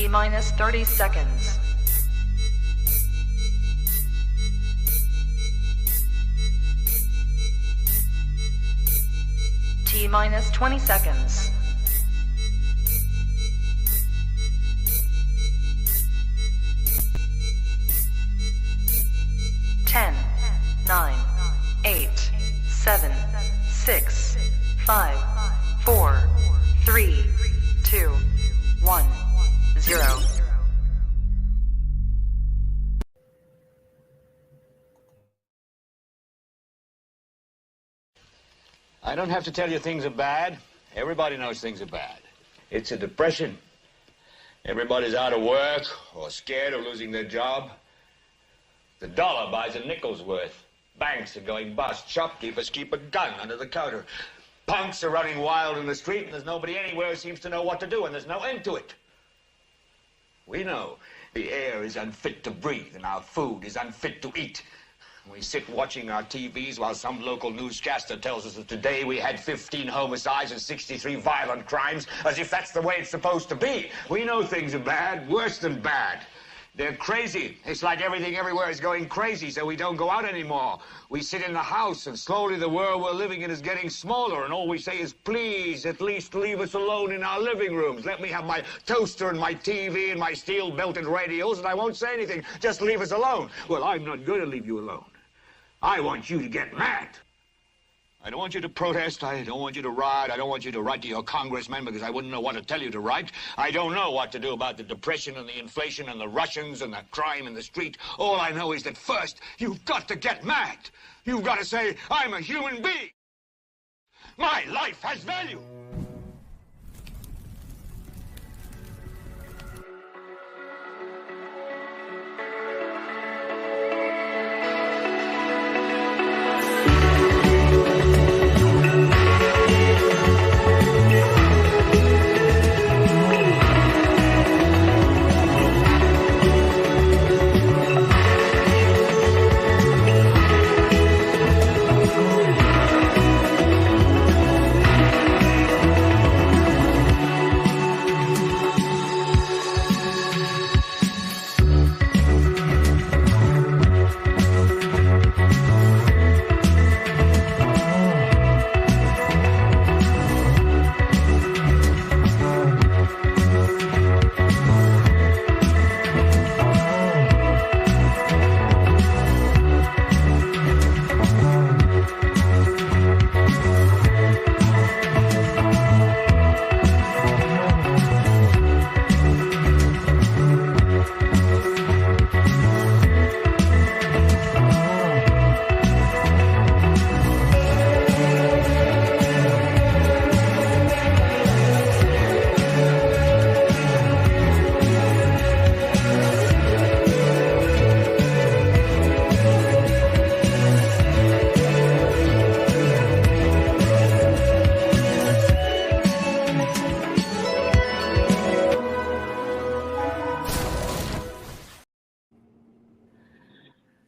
T minus 30 seconds. T minus 20 seconds. 10, 9, 8, 7, 6, 5, 4, 3, 2, 1, 0. I don't have to tell you things are bad. Everybody knows things are bad. It's a depression. Everybody's out of work or scared of losing their job. The dollar buys a nickel's worth. Banks are going bust. Shopkeepers keep a gun under the counter. Punks are running wild in the street, and there's nobody anywhere who seems to know what to do, and there's no end to it. We know the air is unfit to breathe, and our food is unfit to eat. We sit watching our TVs while some local newscaster tells us that today we had 15 homicides and 63 violent crimes, as if that's the way it's supposed to be. We know things are bad, worse than bad. They're crazy. It's like everything everywhere is going crazy, so we don't go out anymore. We sit in the house, and slowly the world we're living in is getting smaller, and all we say is, please, at least leave us alone in our living rooms. Let me have my toaster and my TV and my steel-belted radios, and I won't say anything. Just leave us alone. Well, I'm not going to leave you alone. I want you to get mad. I don't want you to protest. I don't want you to riot. I don't want you to write to your congressman because I wouldn't know what to tell you to write. I don't know what to do about the depression and the inflation and the Russians and the crime in the street. All I know is that first, you've got to get mad. You've got to say, I'm a human being. My life has value.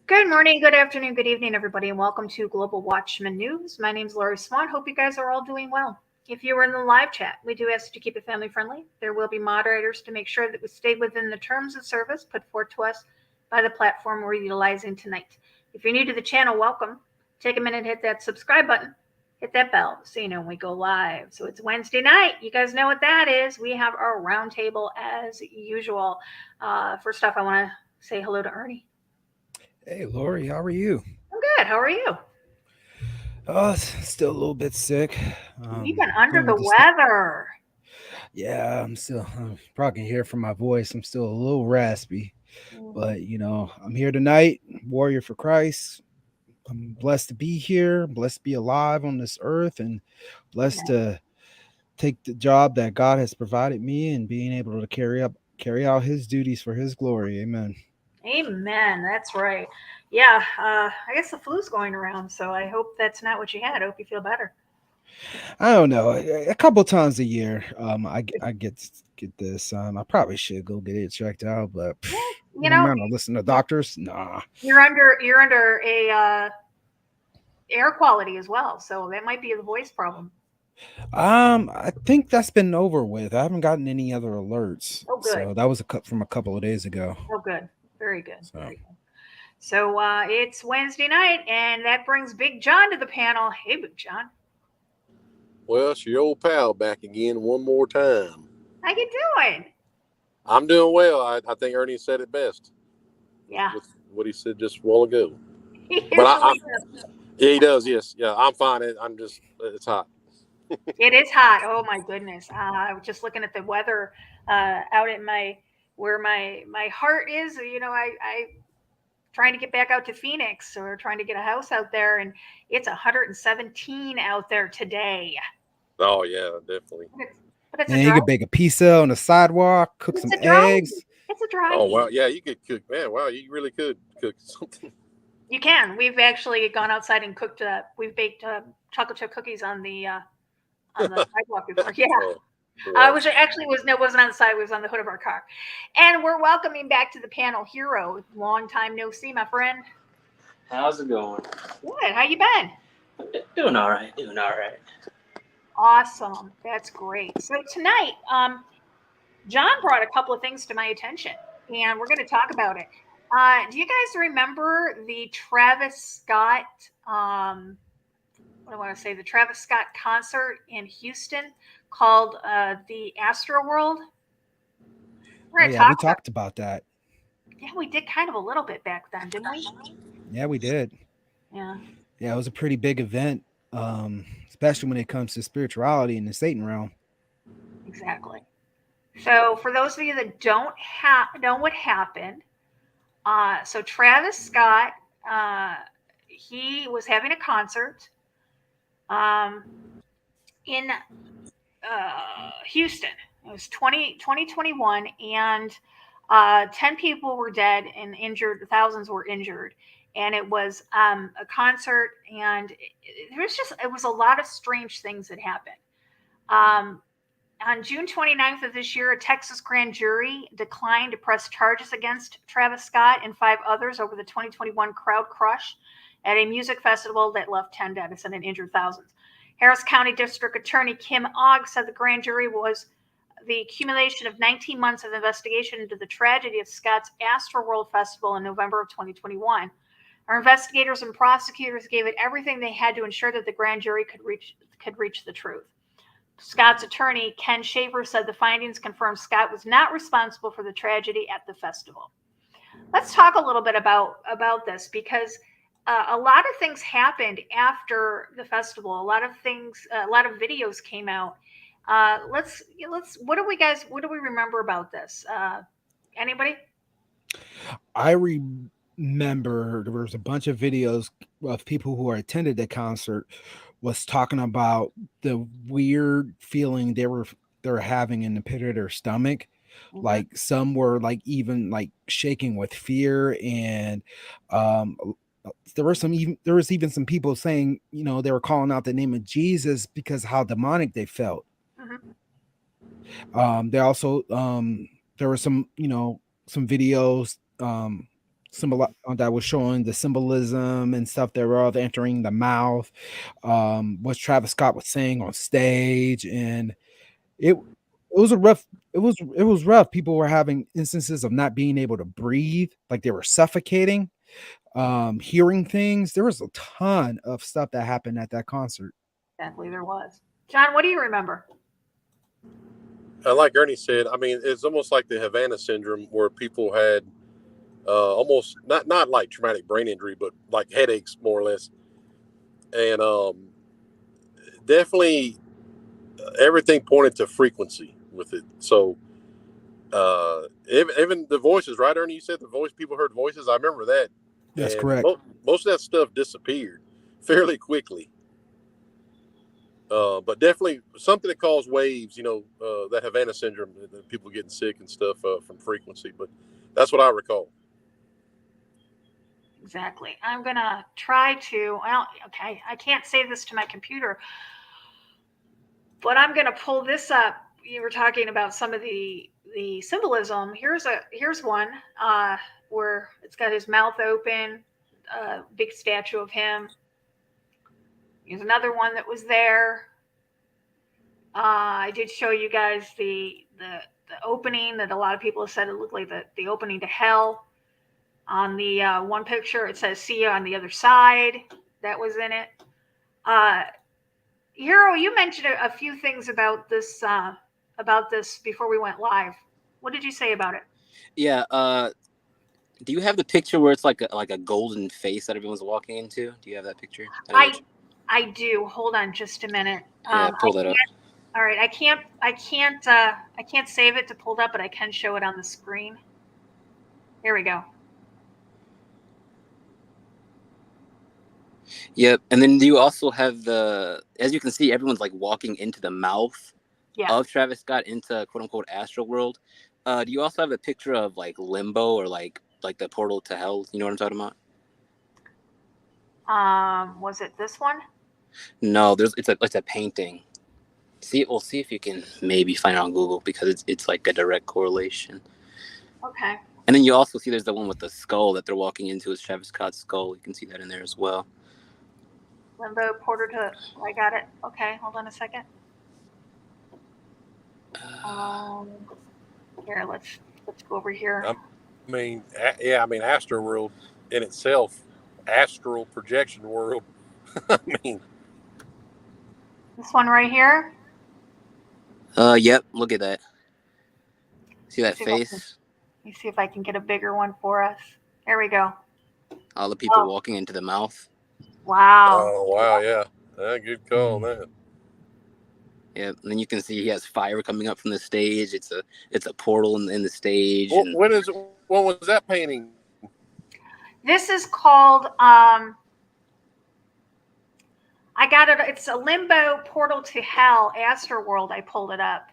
Good morning, good afternoon, good evening, everybody, and welcome to Global Watchman News. My name is Lori Swan. Hope you guys are all doing well. If you were in the live chat, we do ask you to keep it family friendly. There will be moderators to make sure that we stay within the terms of service put forth to us by the platform we're utilizing tonight. If you're new to the channel, welcome. Take a minute, hit that subscribe button, hit that bell so you know when we go live. So it's Wednesday night. You guys know what that is. We have our roundtable as usual. First off, I want to say hello to Ernie. Hey, Lori, how are you? I'm good. How are you? Oh, still a little bit sick. You've been under the weather. Yeah, I'm probably can hear from my voice. I'm still a little raspy, but you know, I'm here tonight, warrior for Christ. I'm blessed to be here, blessed to be alive on this earth, and blessed to take the job that God has provided me and being able to carry out his duties for his glory. Amen. Amen. That's right. Yeah. I guess the flu's going around, so I hope that's not what you had. I hope you feel better. I don't know. A couple times a year, I get this. I probably should go get it checked out, but you know, I'm not listen to doctors. Nah. You're under a air quality as well, so that might be the voice problem. I think that's been over with. I haven't gotten any other alerts. Oh, good. So that was from a couple of days ago. Oh, good. Very good. So Very good. So it's Wednesday night, and that brings Big John to the panel. Hey, Big John. Well, it's your old pal back again one more time. How you doing? I'm doing well. I think Ernie said it best Yeah. with what he said just a while ago. He But usually does. yeah, he does. Yes, yeah, I'm fine. It's hot. It is hot. Oh my goodness. I was just looking at the weather out at where my heart is. I trying to get back out to Phoenix, or trying to get a house out there, and it's 117 out there today. Oh yeah, definitely. But it's a and you dry. could bake a pizza on the sidewalk, cook It's some a dry. eggs. It's a dry Oh heat. wow, yeah, you could cook, man. Wow, you really could cook something. You can. We've actually gone outside and cooked. We've baked chocolate chip cookies on the sidewalk before. Yeah. Oh, well, Which actually wasn't on the side, it was on the hood of our car. And we're welcoming back to the panel Hero. Long time no see, my friend. How's it going? Good. How you been? Doing all right. Doing all right. Awesome. That's great. So tonight, John brought a couple of things to my attention, and we're going to talk about it. Do you guys remember the Travis Scott? What do I want to say? The Travis Scott concert in Houston called the Astroworld. We're Oh, going to yeah, we talk about. talked about that. Yeah, we did kind of a little bit back then, didn't we? Yeah, we did. Yeah. Yeah, it was a pretty big event, especially when it comes to spirituality in the Satan realm. Exactly. So, for those of you that don't know what happened, so Travis Scott, he was having a concert in Houston. It was 2021, and 10 people were dead and injured, thousands were injured. And it was a concert, and it was a lot of strange things that happened. On June 29th of this year, a Texas grand jury declined to press charges against Travis Scott and 5 others over the 2021 crowd crush at a music festival that left 10 dead and injured thousands. Harris County District Attorney Kim Ogg said the grand jury was the accumulation of 19 months of investigation into the tragedy of Scott's Astroworld Festival in November of 2021. Our investigators and prosecutors gave it everything they had to ensure that the grand jury could reach the truth. Scott's attorney, Ken Shaver, said the findings confirmed Scott was not responsible for the tragedy at the festival. Let's talk a little bit about this, because a lot of things happened after the festival. A lot of videos came out. What do we remember about this? Anybody? I remember there was a bunch of videos of people who attended the concert was talking about the weird feeling they were having in the pit of their stomach. Mm-hmm. Like some were like even like shaking with fear, and there was even some people saying, they were calling out the name of Jesus because how demonic they felt. Mm-hmm. They also there were some videos that was showing the symbolism and stuff thereof entering the mouth, what Travis Scott was saying on stage, and it was rough. People were having instances of not being able to breathe, like they were suffocating, hearing things. There was a ton of stuff that happened at that concert. Exactly, there was. John, what do you remember? like Ernie said, I mean, it's almost like the Havana syndrome, where people had almost not like traumatic brain injury, but like headaches more or less, and definitely everything pointed to frequency with it. So even the voices, right, Ernie? You said people heard voices. I remember that. That's and correct. Most of that stuff disappeared fairly quickly. But definitely something that caused waves, that Havana syndrome, people getting sick and stuff from frequency. But that's what I recall. Exactly. I'm going to try to, okay, I can't say this to my computer, but I'm going to pull this up. You were talking about some of the symbolism. Here's one where it's got his mouth open, big statue of him. Here's another one that was there. I did show you guys the opening that a lot of people have said it looked like the opening to hell. On the one picture, it says "See you on the other side." That was in it. Hero, you mentioned a few things about this before we went live. What did you say about it? Yeah. Do you have the picture where it's like a golden face that everyone's walking into? Do you have that picture? I do. Hold on just a minute. Yeah, pull that up. All right, I can't save it to pull it up, but I can show it on the screen. Here we go. Yep. And then do you also have as you can see, everyone's like walking into the mouth of Travis Scott into quote unquote Astroworld. Do you also have a picture of like limbo or like the portal to hell? You know what I'm talking about? Was it this one? No, it's a painting. We'll see if you can maybe find it on Google because it's like a direct correlation. Okay. And then you also see there's the one with the skull that they're walking into is Travis Scott's skull. You can see that in there as well. Limbo Porter to I got it. Okay, hold on a second. Here, let's go over here. Astroworld in itself, astral projection world. I mean, this one right here. Yep. Look at that. See that face? Let me see if I can get a bigger one for us. There we go. All the people walking into the mouth. Wow. Oh wow, yeah. Good call on that. Yeah, and then you can see he has fire coming up from the stage. It's a portal in the stage. What was that painting? This is called I got it. It's a Limbo Portal to Hell, Astroworld. I pulled it up.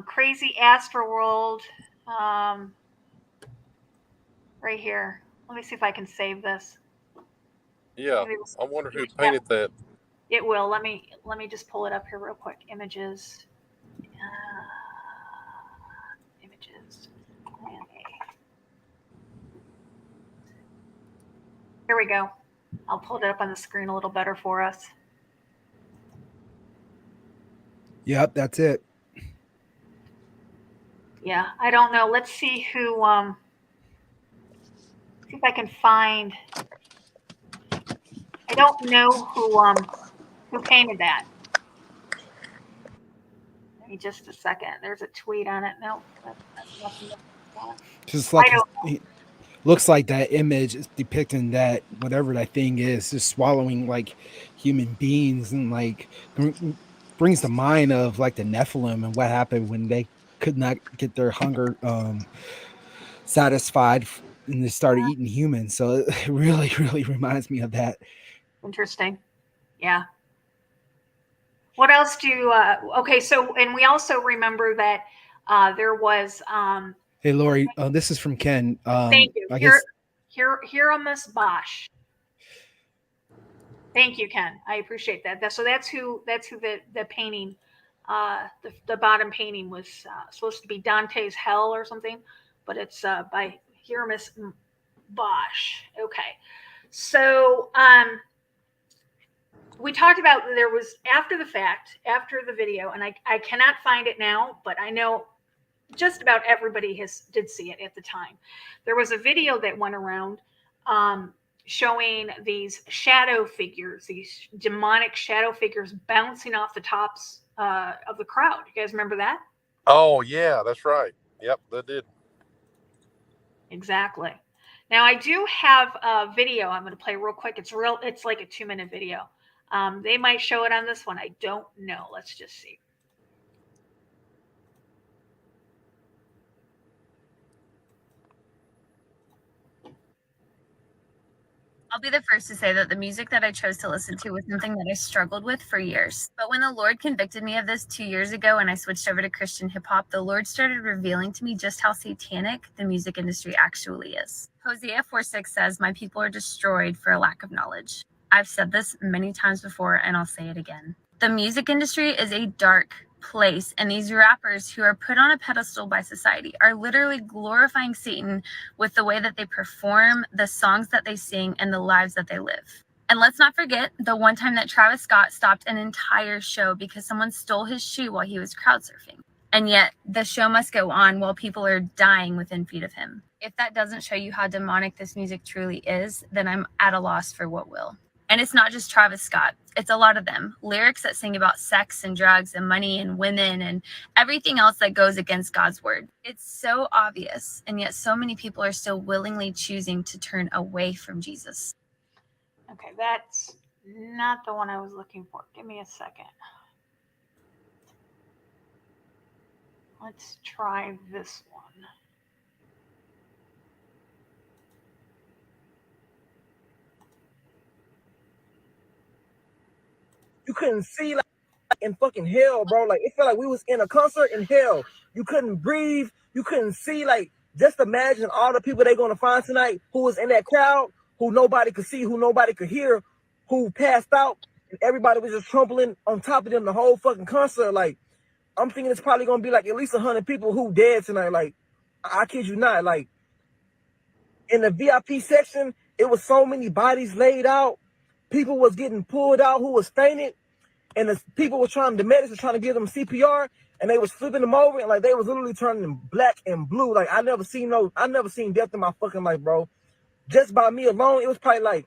Crazy Astroworld. Right here. Let me see if I can save this. Yeah, I wonder who painted that. It will. Let me just pull it up here real quick. Images. Images. Here we go. I'll pull it up on the screen a little better for us. Yep, that's it. Yeah, I don't know. Let's see who. See if I can find. I don't know who painted that. Give me just a second. There's a tweet on it. No, that's nothing. Just like looks like that image is depicting that whatever that thing is, just swallowing like human beings, and like brings to mind of like the Nephilim and what happened when they could not get their hunger satisfied and they started eating humans. So it really, really reminds me of that. Interesting. Yeah. What else do you, okay, so, and we also remember that there was... hey, Lori, this is from Ken. Thank you. Hieronymus Bosch. Thank you, Ken. I appreciate that. So that's who the painting, the bottom painting was supposed to be Dante's Hell or something, but it's by Hieronymus Bosch. Okay. So, we talked about there was after the video, and I cannot find it now, but I know just about everybody did see it at the time. There was a video that went around showing these shadow figures, these demonic shadow figures bouncing off the tops of the crowd. You guys remember that? Oh yeah, that's right. Yep, that did. Exactly. Now I do have a video I'm going to play real quick. It's like a 2-minute video. They might show it on this one. I don't know. Let's just see. I'll be the first to say that the music that I chose to listen to was something that I struggled with for years. But when the Lord convicted me of this 2 years ago and I switched over to Christian hip hop, the Lord started revealing to me just how satanic the music industry actually is. Hosea 4:6 says, "My people are destroyed for a lack of knowledge." I've said this many times before and I'll say it again. The music industry is a dark place, and these rappers who are put on a pedestal by society are literally glorifying Satan with the way that they perform, the songs that they sing, and the lives that they live. And let's not forget the one time that Travis Scott stopped an entire show because someone stole his shoe while he was crowd surfing. And yet the show must go on while people are dying within feet of him. If that doesn't show you how demonic this music truly is, then I'm at a loss for what will. And it's not just Travis Scott. It's a lot of them. Lyrics that sing about sex and drugs and money and women and everything else that goes against God's word. It's so obvious, and yet so many people are still willingly choosing to turn away from Jesus. Okay, that's not the one I was looking for. Give me a second. Let's try this one. You couldn't see like in fucking hell, bro. Like it felt like we was in a concert in hell. You couldn't breathe. You couldn't see. Like just imagine all the people they're gonna find tonight who was in that crowd, who nobody could see, who nobody could hear, who passed out, and everybody was just trampling on top of them the whole fucking concert. Like I'm thinking it's probably gonna be like at least 100 people who dead tonight. Like I kid you not. Like in the VIP section, it was so many bodies laid out. People was getting pulled out who was fainted. And the people were the medics were trying to give them CPR, and they was flipping them over, and like they was literally turning black and blue. Like I never seen death in my fucking life, bro. Just by me alone, it was probably like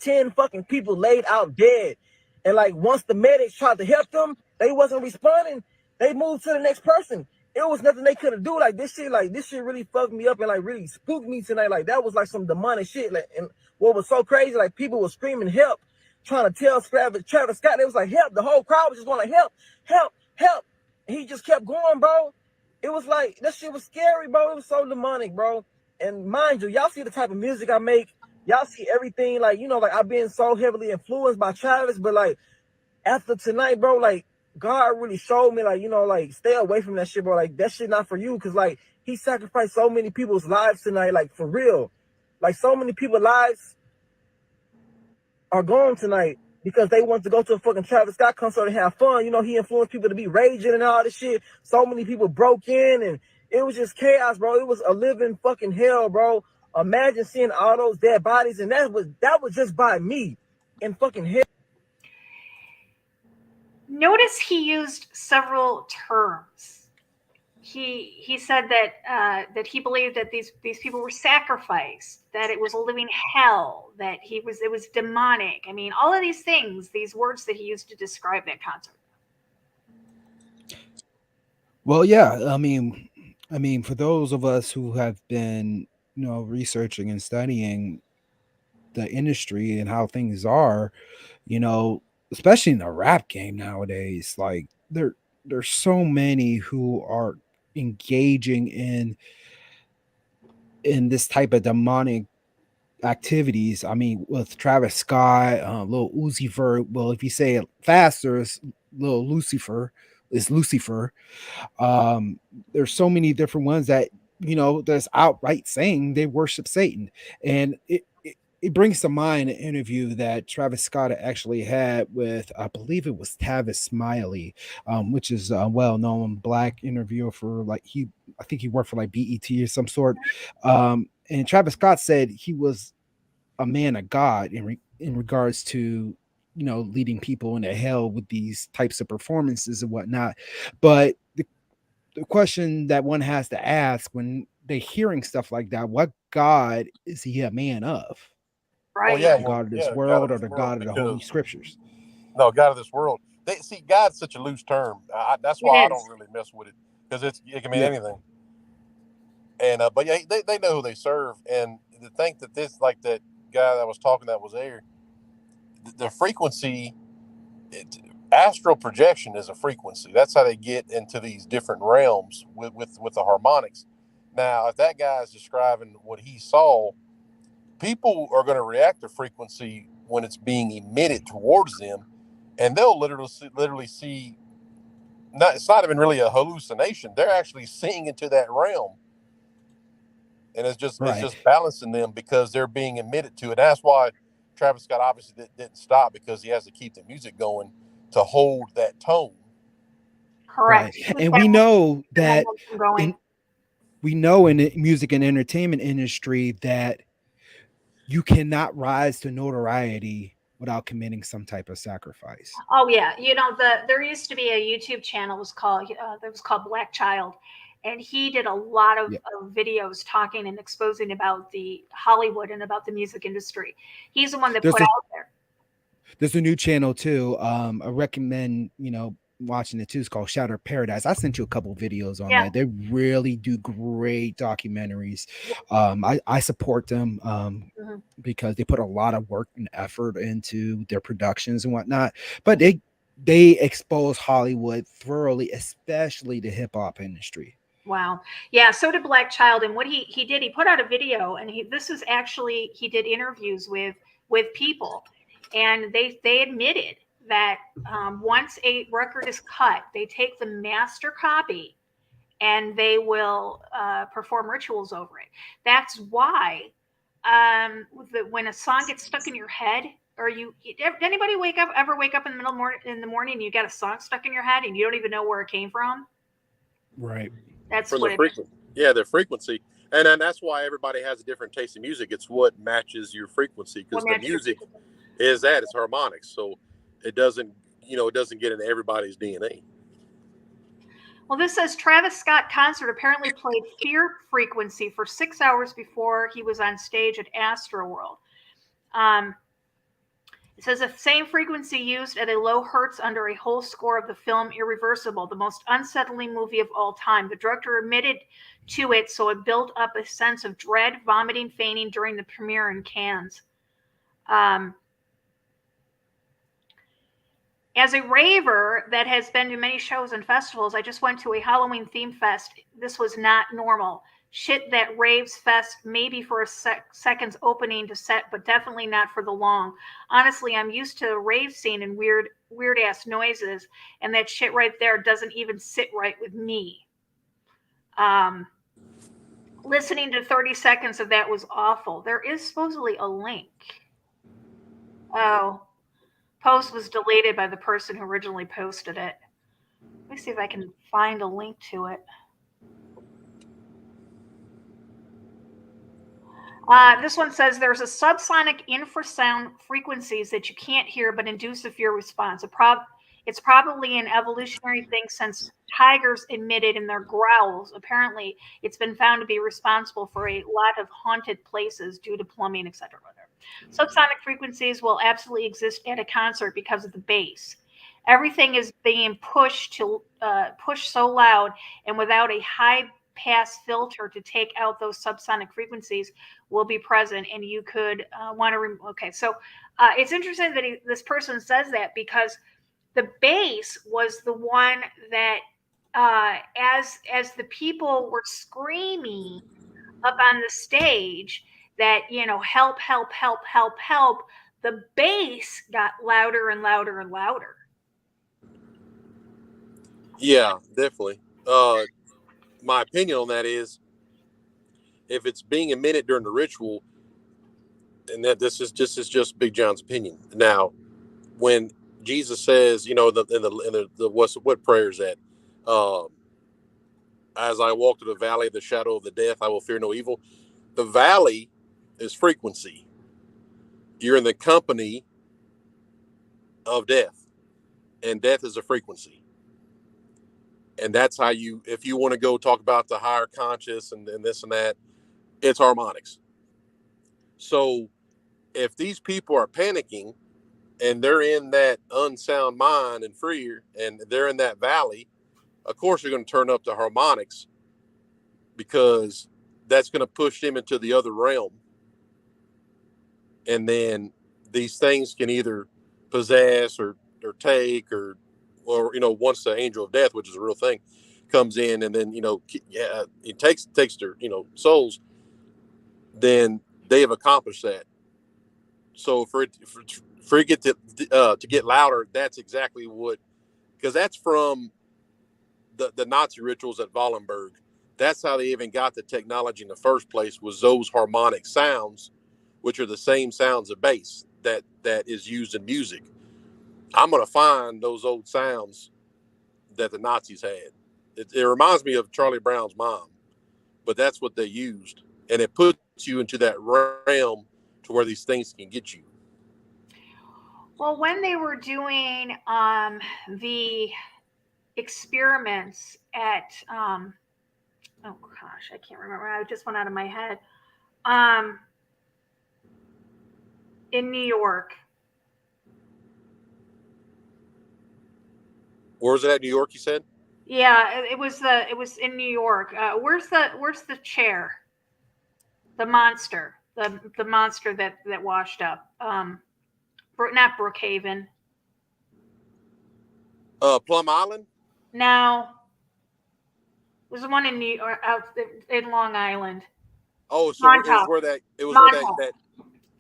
10 fucking people laid out dead. And like once the medics tried to help them, they wasn't responding. They moved to the next person. It was nothing they couldn't do. Like this shit really fucked me up and like really spooked me tonight. Like that was like some demonic shit. Like, and what was so crazy, like people were screaming help, trying to tell Travis Scott. They was like, help. The whole crowd was just going like, help, help, help. And he just kept going, bro. It was like, that shit was scary, bro. It was so demonic, bro. And mind you, y'all see the type of music I make. Y'all see everything. Like, you know, like I've been so heavily influenced by Travis. But like, after tonight, bro, like, God really showed me, like, you know, like, stay away from that shit, bro. Like, that shit not for you. Because, like, he sacrificed so many people's lives tonight, like, for real. Like, so many people's lives are gone tonight because they want to go to a fucking Travis Scott concert and have fun. You know, he influenced people to be raging and all this shit. So many people broke in, and it was just chaos, bro. It was a living fucking hell, bro. Imagine seeing all those dead bodies, and that was just by me in fucking hell. Notice he used several terms. He said that he believed that these people were sacrificed, that it was a living hell, that it was demonic. I mean, all of these things, these words that he used to describe that concert. Well, yeah, I mean, for those of us who have been, you know, researching and studying the industry and how things are, you know, especially in the rap game nowadays, like there's so many who are engaging in this type of demonic activities. I mean, with Travis Scott, Lil Uzi Vert. Well, if you say it faster, it's Lil Lucifer. It's Lucifer. There's so many different ones that, you know, that's outright saying they worship Satan, and it brings to mind an interview that Travis Scott actually had with, I believe it was Tavis Smiley, which is a well-known black interviewer for I think he worked for like BET or some sort. And Travis Scott said he was a man of God in regards to, you know, leading people into hell with these types of performances and whatnot. But the question that one has to ask when they're hearing stuff like that, what God is he a man of? Right. Oh, yeah, the God of this world or the God of the Holy Scriptures? No, God of this world. God's such a loose term. That's why I don't really mess with it, because it can mean anything. And but yeah, they know who they serve, and to think that this, like that guy that was talking that was there, the frequency, astral projection is a frequency. That's how they get into these different realms with the harmonics. Now, if that guy is describing what he saw, people are going to react to frequency when it's being emitted towards them, and they'll literally see. It's not even really a hallucination. They're actually seeing into that realm, and it's just balancing them because they're being emitted to it. That's why Travis Scott obviously didn't stop, because he has to keep the music going to hold that tone. Correct. Right. And we know that in the music and entertainment industry that you cannot rise to notoriety without committing some type of sacrifice. Oh yeah, there used to be a YouTube channel was called that was called Black Child, and he did a lot of videos talking and exposing about the Hollywood and about the music industry. He's the one that put out there. There's a new channel too. I recommend watching it too. It's called Shattered Paradise. I sent you a couple videos on that. They really do great documentaries. I support them because they put a lot of work and effort into their productions and whatnot. But they expose Hollywood thoroughly, especially the hip hop industry. Wow. Yeah, so did Black Child. And what he did, he put out a video, and he did interviews with people, and they admitted that once a record is cut, they take the master copy and they will perform rituals over it. That's why when a song gets stuck in your head, or anybody ever wake up in the morning and you got a song stuck in your head and you don't even know where it came from? Right. That's from what the frequency. Yeah, the frequency. And then that's why everybody has a different taste in music. It's what matches your frequency, because the music is it's harmonics. So it doesn't get into everybody's DNA. Well, this says Travis Scott concert apparently played Fear Frequency for 6 hours before he was on stage at Astroworld. It says the same frequency used at a low hertz under a whole score of the film Irreversible, the most unsettling movie of all time. The director admitted to it, so it built up a sense of dread, vomiting, fainting during the premiere in Cannes. As a raver that has been to many shows and festivals, I just went to a Halloween theme fest. This was not normal. Shit that raves fest, maybe for a second's opening to set, but definitely not for the long. Honestly, I'm used to the rave scene and weird ass noises, and that shit right there doesn't even sit right with me. Listening to 30 seconds of that was awful. There is supposedly a link. Oh. Post was deleted by the person who originally posted it. Let me see if I can find a link to it. This one says there's a subsonic infrasound frequencies that you can't hear but induce a fear response. It's probably an evolutionary thing since tigers emitted in their growls. Apparently, it's been found to be responsible for a lot of haunted places due to plumbing, etc. Subsonic frequencies will absolutely exist at a concert because of the bass. Everything is being pushed so loud, and without a high pass filter to take out those subsonic frequencies will be present, and you could want to okay, so it's interesting that this person says that, because the bass was the one that as the people were screaming up on the stage that help, help, help, help, help, the bass got louder and louder and louder. Yeah, definitely. My opinion on that is, if it's being emitted during the ritual, and that this is just Big John's opinion. Now, when Jesus says, what prayer is that? As I walk through the valley of the shadow of the death, I will fear no evil. The valley is frequency. You're in the company of death, and death is a frequency. And that's how if you want to go talk about the higher conscious and this and that, it's harmonics. So if these people are panicking and they're in that unsound mind and fear, and they're in that valley, of course they're going to turn up the harmonics, because that's going to push them into the other realm. And then these things can either possess or take, or once the angel of death, which is a real thing, comes in, and then it takes their souls, then they have accomplished that. So for it to get louder, that's exactly what, because that's from the Nazi rituals at Wallenberg. That's how they even got the technology in the first place, was those harmonic sounds, which are the same sounds of bass that is used in music. I'm going to find those old sounds that the Nazis had. It reminds me of Charlie Brown's mom, but that's what they used. And it puts you into that realm to to where these things can get you? Well, when they were doing the experiments at oh gosh, I can't remember. I just went out of my head. In New York. Where was it at? New York, you said? Yeah, it was in New York. Where's the chair? The monster. The monster that washed up. Not Brookhaven. Plum Island? No. It was the one in New York, out in Long Island. Oh, so Montauk. It was where that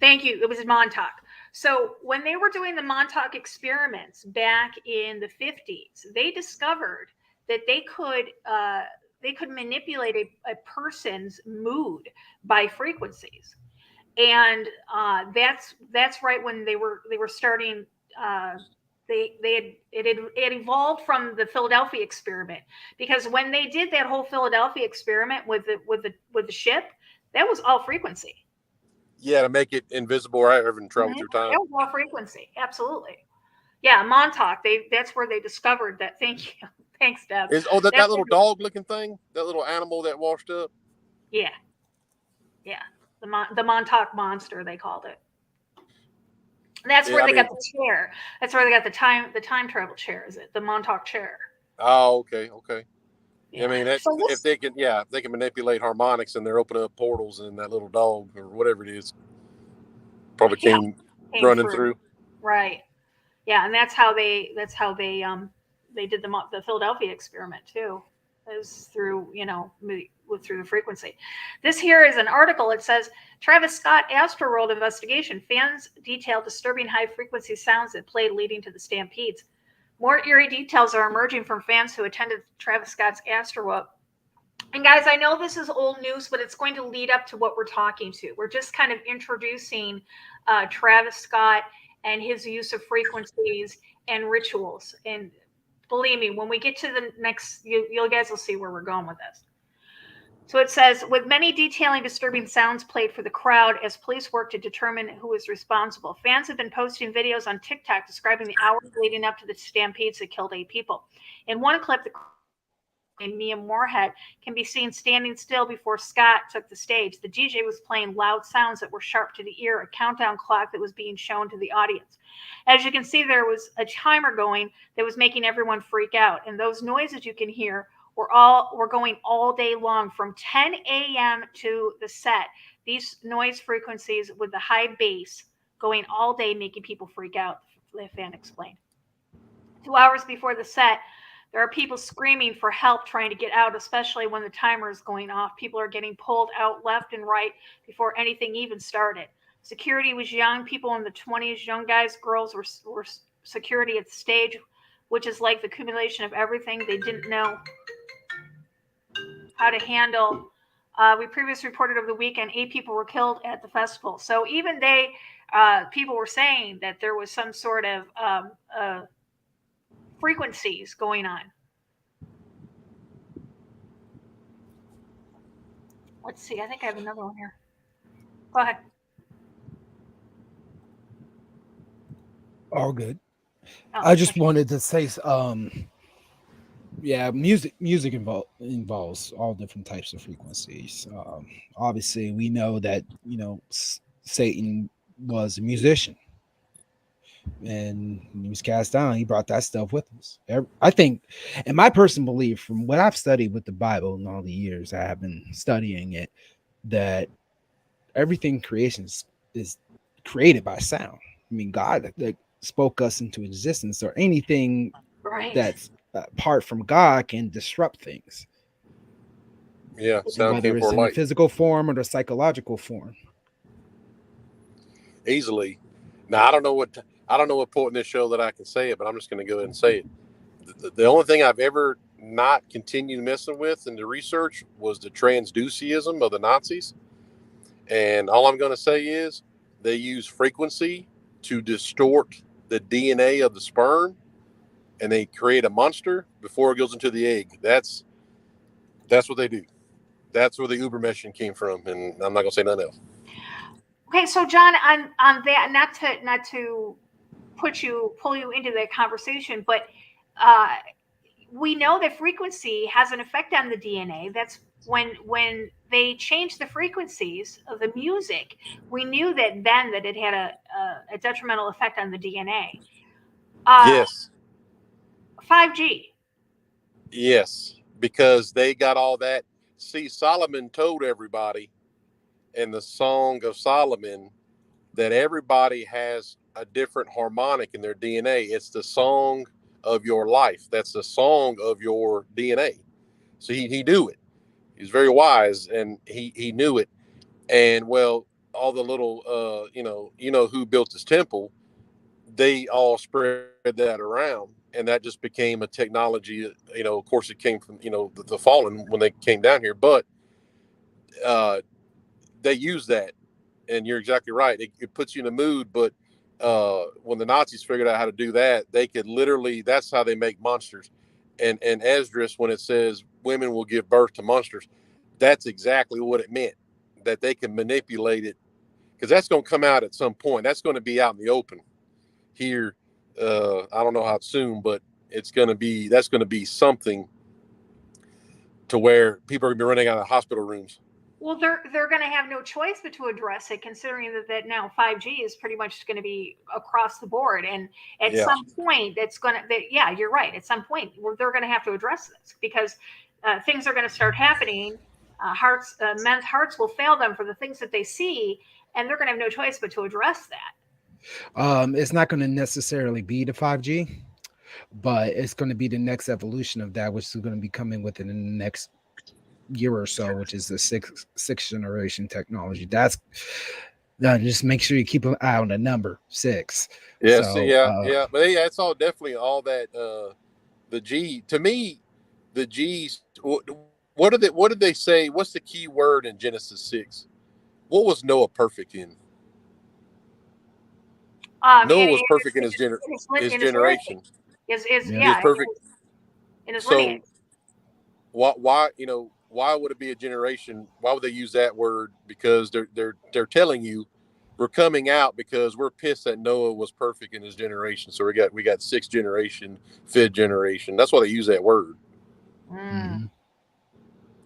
Thank you. It was in Montauk. So when they were doing the Montauk experiments back in the 50s, they discovered that they could manipulate a person's mood by frequencies, and that's right when they were starting. It had evolved from the Philadelphia experiment, because when they did that whole Philadelphia experiment with the ship, that was all frequency. Yeah, to make it invisible, right? Or even travel through time. That was all frequency, absolutely. Yeah, Montauk. That's where they discovered that. Thank you, thanks, Deb. That little dog-looking thing, that little animal that washed up? Yeah, the Montauk monster, they called it. That's where they got the chair. That's where they got the time travel chair. Is it the Montauk chair? Oh, okay. Yeah. I mean, if they can manipulate harmonics and they're opening up portals, and that little dog or whatever it is probably came running through. Right. Yeah, and that's how they did the Philadelphia experiment too. It was through through the frequency. This here is an article. It says Travis Scott Astroworld investigation. Fans detail disturbing high frequency sounds that played leading to the stampedes. More eerie details are emerging from fans who attended Travis Scott's Astroworld. And guys, I know this is old news, but it's going to lead up to what we're talking to. We're just kind of introducing Travis Scott and his use of frequencies and rituals. And believe me, when we get to the next, you guys will see where we're going with this. So it says, with many detailing disturbing sounds played for the crowd as police work to determine who is responsible. Fans have been posting videos on TikTok describing the hours leading up to the stampedes that killed 8 people. In one clip, the Mia Moorhead can be seen standing still before Scott took the stage. The DJ was playing loud sounds that were sharp to the ear, a countdown clock that was being shown to the audience. As you can see, there was a timer going that was making everyone freak out. And those noises you can hear were going all day long from 10 a.m. to the set. These noise frequencies with the high bass going all day, making people freak out, the fan explained. 2 hours before the set, there are people screaming for help, trying to get out, especially when the timer is going off. People are getting pulled out left and right before anything even started. Security was young, people in the 20s, young guys, girls were security at the stage, which is like the accumulation of everything they didn't know how to handle. We previously reported over the weekend 8 people were killed at the festival. So even people were saying that there was some sort of frequencies going on. Let's see. I think I have another one here. Go ahead. All good. I just wanted to say, music involves all different types of frequencies. Obviously, we know that Satan was a musician, and when he was cast down, he brought that stuff with us. I think, and my personal belief, from what I've studied with the Bible and all the years I have been studying it, that everything in creation is created by sound. I mean, God that spoke us into existence, or anything that's apart from God can disrupt things. Yeah, sound whether it's in the physical form or the psychological form. Easily. Now, I don't know what point in this show that I can say it, but I'm just going to go ahead and say it. The only thing I've ever not continued messing with in the research was the transduceism of the Nazis. And all I'm going to say is they use frequency to distort the DNA of the sperm, and they create a monster before it goes into the egg. That's what they do. That's where the Ubermeshing came from, and I'm not going to say nothing else. Okay, so John, on that, not to pull you into that conversation, but we know that frequency has an effect on the DNA. That's when they changed the frequencies of the music, we knew that then that it had a detrimental effect on the DNA. Yes. 5G. Yes, because they got all that. See, Solomon told everybody in the Song of Solomon that everybody has a different harmonic in their DNA. It's the song of your life. That's the song of your DNA. So he knew it. He was very wise, and he knew it. And well, all the little you know who built this temple, they all spread that around, and that just became a technology. You know, of course, it came from the fallen when they came down here, but they use that, and you're exactly right. It puts you in a mood, but when the Nazis figured out how to do that, they could literally. That's how they make monsters. And Esdras, when it says women will give birth to monsters, that's exactly what it meant. That they can manipulate it, because that's going to come out at some point. That's going to be out in the open here. I don't know how soon, but that's going to be something to where people are going to be running out of hospital rooms. Well, they're going to have no choice but to address it, considering that now 5G is pretty much going to be across the board, and at some point, yeah, you're right. At some point, they're going to have to address this, because things are going to start happening. Men's hearts will fail them for the things that they see, and they're going to have no choice but to address that. It's not going to necessarily be the 5G, but it's going to be the next evolution of that, which is going to be coming within the next year or so, which is the sixth generation technology. That's just make sure you keep an eye on the number 6. Yes, but yeah, it's all definitely all that. The G, to me, the G's. What did they say? What's the key word in Genesis 6? What was Noah perfect in? Noah was perfect in his generation. Is perfect in his lineage. Why would it be a generation? Why would they use that word? Because they're telling you we're coming out because we're pissed that Noah was perfect in his generation. So we got 6th generation, 5th generation. That's why they use that word. Mm-hmm.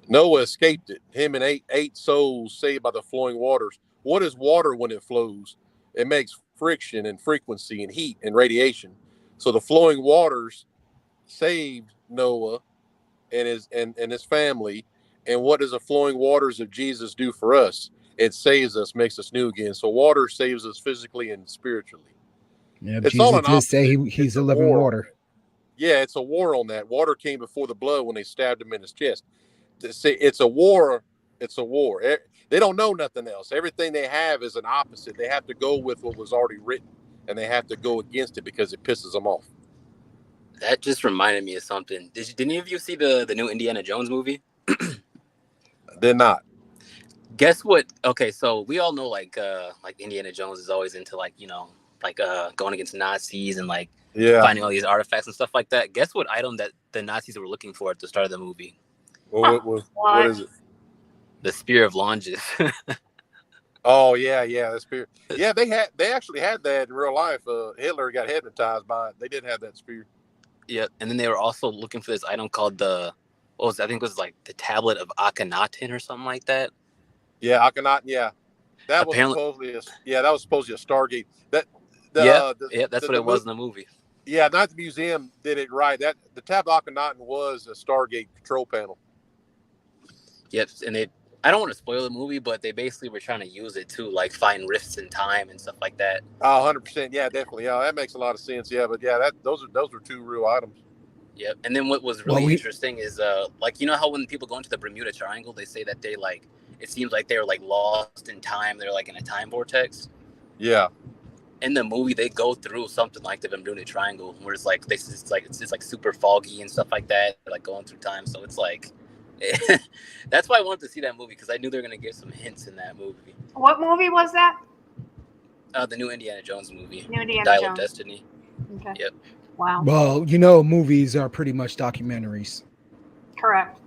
Noah escaped it. Him and eight souls saved by the flowing waters. What is water when it flows? It makes friction and frequency and heat and radiation. So the flowing waters saved Noah and his family. And what does the flowing waters of Jesus do for us? It saves us, makes us new again. So water saves us physically and spiritually. Yeah, it's Jesus did say he's a living water. Yeah, it's a war on that. Water came before the blood when they stabbed him in his chest. It's a war. It's a war. They don't know nothing else. Everything they have is an opposite. They have to go with what was already written, and they have to go against it because it pisses them off. That just reminded me of something. Did any of you see the new Indiana Jones movie? Did not. Guess what? Okay, so we all know like Indiana Jones is always into going against Nazis and finding all these artifacts and stuff like that. Guess what item that the Nazis were looking for at the start of the movie? What is it? The Spear of Longes. Oh yeah, the spear. Yeah, they actually had that in real life. Hitler got hypnotized by it. They did have that spear. Yeah, and then they were also looking for this item called the Tablet of Akhenaten or something like that. Yeah, Akhenaten. Yeah, that was supposedly a Stargate. That's what it was in the movie. Yeah, not the museum did it right. That the Tablet of Akhenaten was a Stargate control panel. Yep, and I don't want to spoil the movie, but they basically were trying to use it to find rifts in time and stuff like that. 100%. Yeah, definitely. Yeah, that makes a lot of sense. Yeah, but yeah, those were 2 real items. Yep. And then what was really interesting is how when people go into the Bermuda Triangle, they say that they it seems like they're lost in time. They're in a time vortex. Yeah. In the movie, they go through something like the Bermuda Triangle, where it's it's super foggy and stuff like that, going through time. So it's that's why I wanted to see that movie, because I knew they were going to give some hints in that movie. What movie was that? The new Indiana Jones movie. Dial of Destiny. Okay. Yep. Wow. Well, movies are pretty much documentaries. Correct.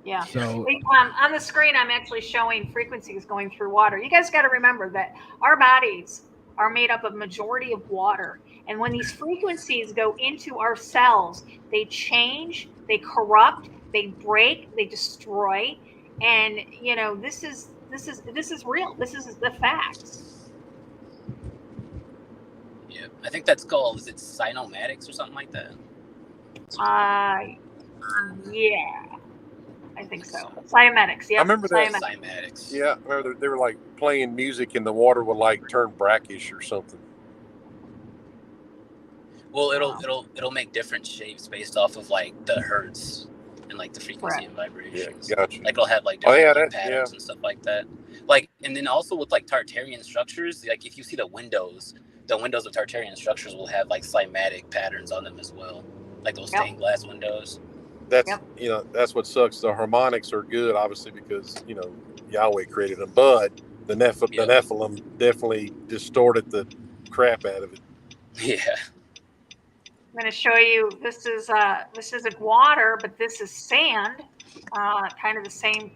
Yeah. So on the screen, I'm actually showing frequencies going through water. You guys got to remember that our bodies are made up of majority of water. And when these frequencies go into our cells, they change, they corrupt, they break, they destroy. And this is real. This is the facts. Yeah, I think that's called, is it cynomatics or something like that? Yeah, I think so. Cymatics, yeah. I remember that. Cymatics. Yeah, I remember they were like playing music and the water would like turn brackish or something. Well, it'll make different shapes based off of like the hertz and like the frequency and vibrations. Yeah, gotcha. Like it'll have like different patterns and stuff like that. Like, and then also with like Tartarian structures, like if you see the windows of Tartarian structures will have like cymatic patterns on them as well, like those stained glass windows. That's that's what sucks. The harmonics are good, obviously, because Yahweh created them, but the Nephilim definitely distorted the crap out of it. Yeah. I'm going to show you. This isn't water, but this is sand. Kind of the same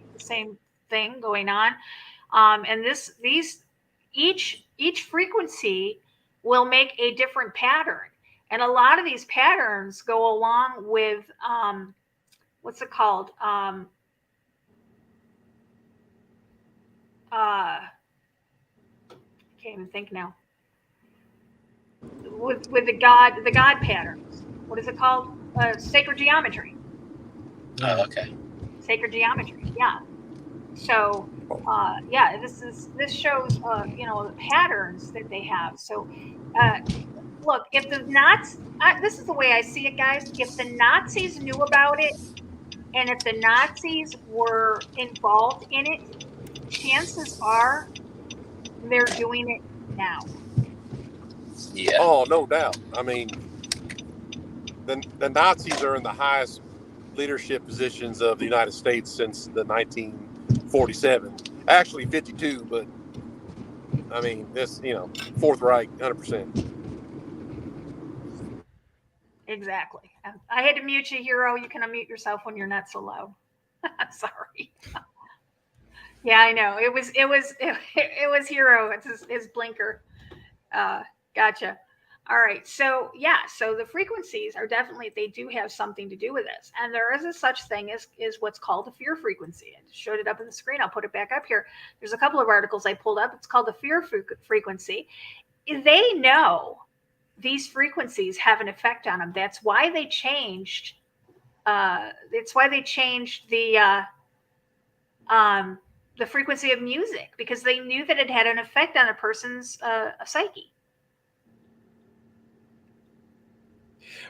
thing going on. And each frequency will make a different pattern, and a lot of these patterns go along with what's it called? I can't even think now. With the God patterns. What is it called? Sacred geometry. Oh, okay. Sacred geometry. Yeah. So, this shows the patterns that they have. So, look, if the Nazis, this is the way I see it, guys. If the Nazis knew about it, and if the Nazis were involved in it, chances are they're doing it now. Yeah. Oh, no doubt. I mean, the Nazis are in the highest leadership positions of the United States since the 1947. Actually, 52, but I mean, this, Fourth Reich, 100%. Exactly. I had to mute you, Hero. You can unmute yourself when you're not so loud. Sorry. Yeah, I know. It was Hero. It's his blinker. Gotcha. All right. So so the frequencies are definitely, they do have something to do with this. And there is a such thing as what's called the fear frequency. I showed it up on the screen. I'll put it back up here. There's a couple of articles I pulled up. It's called the fear frequency. They know these frequencies have an effect on them. That's why they changed. The frequency of music, because they knew that it had an effect on a person's psyche.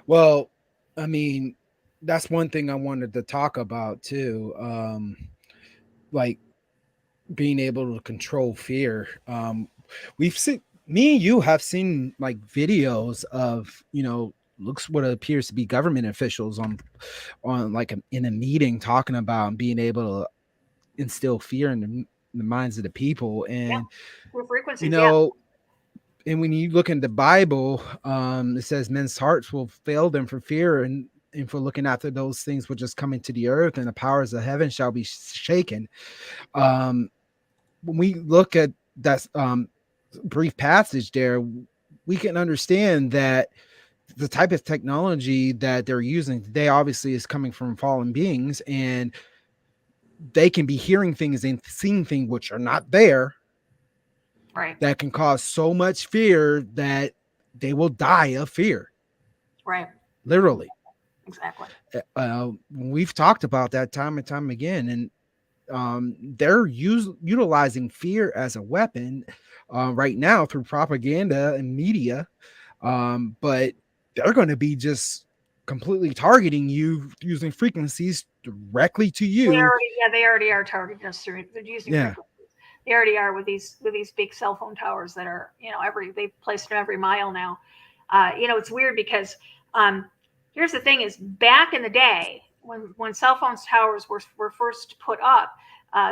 Well, I mean, that's one thing I wanted to talk about too. Like being able to control fear. We've seen, me and you have seen like videos of, looks what appears to be government officials on like in a meeting talking about being able to instill fear in the minds of the people. And and when you look in the Bible, it says men's hearts will fail them for fear and for looking after those things which is coming to the earth, and the powers of heaven shall be shaken. When we look at that brief passage there, we can understand that the type of technology that they're using today obviously is coming from fallen beings, and they can be hearing things and seeing things which are not there. Right. That can cause so much fear that they will die of fear. Right. Literally. Exactly. We've talked about that time and time again, and they're utilizing fear as a weapon right now through propaganda and media. But they're going to be just completely targeting you using frequencies directly to you. They already are targeting us through. They're using frequencies. They already are with these big cell phone towers that are, they've placed them every mile now. It's weird because here's the thing: is back in the day when cell phone towers were first put up,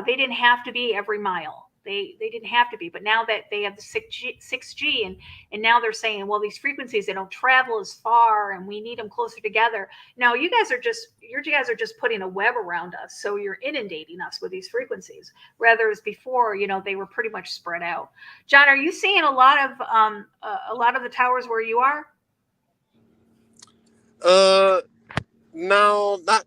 they didn't have to be every mile. They didn't have to be, but now that they have the 6G and now they're saying, well, these frequencies, they don't travel as far and we need them closer together. Now you guys are just putting a web around us, so you're inundating us with these frequencies. Rather as before, they were pretty much spread out. John, are you seeing a lot of the towers where you are? No, not.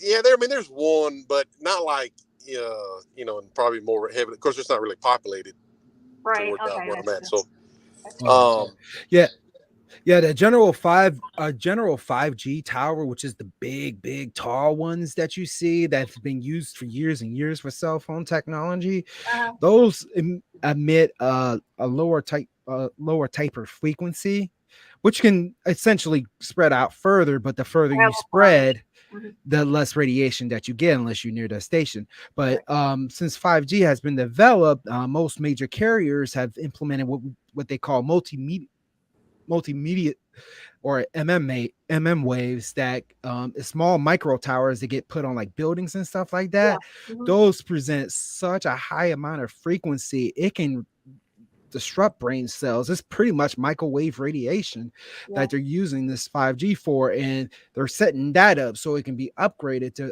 Yeah, there's one, but not like and probably more heavy. Of course, it's not really populated Right. toward Okay. where I'm at. So, yeah, the general 5G tower, which is the big tall ones that you see that's been used for years and years for cell phone technology, those emit a lower type of frequency, which can essentially spread out further, but the further you spread, the less radiation that you get unless you're near the station. But since 5G has been developed, most major carriers have implemented what they call multimedia or MM waves, that small micro towers that get put on like buildings and stuff like that. Those present such a high amount of frequency, it can disrupt brain cells. It's pretty much microwave radiation that they're using this 5G for, and they're setting that up so it can be upgraded to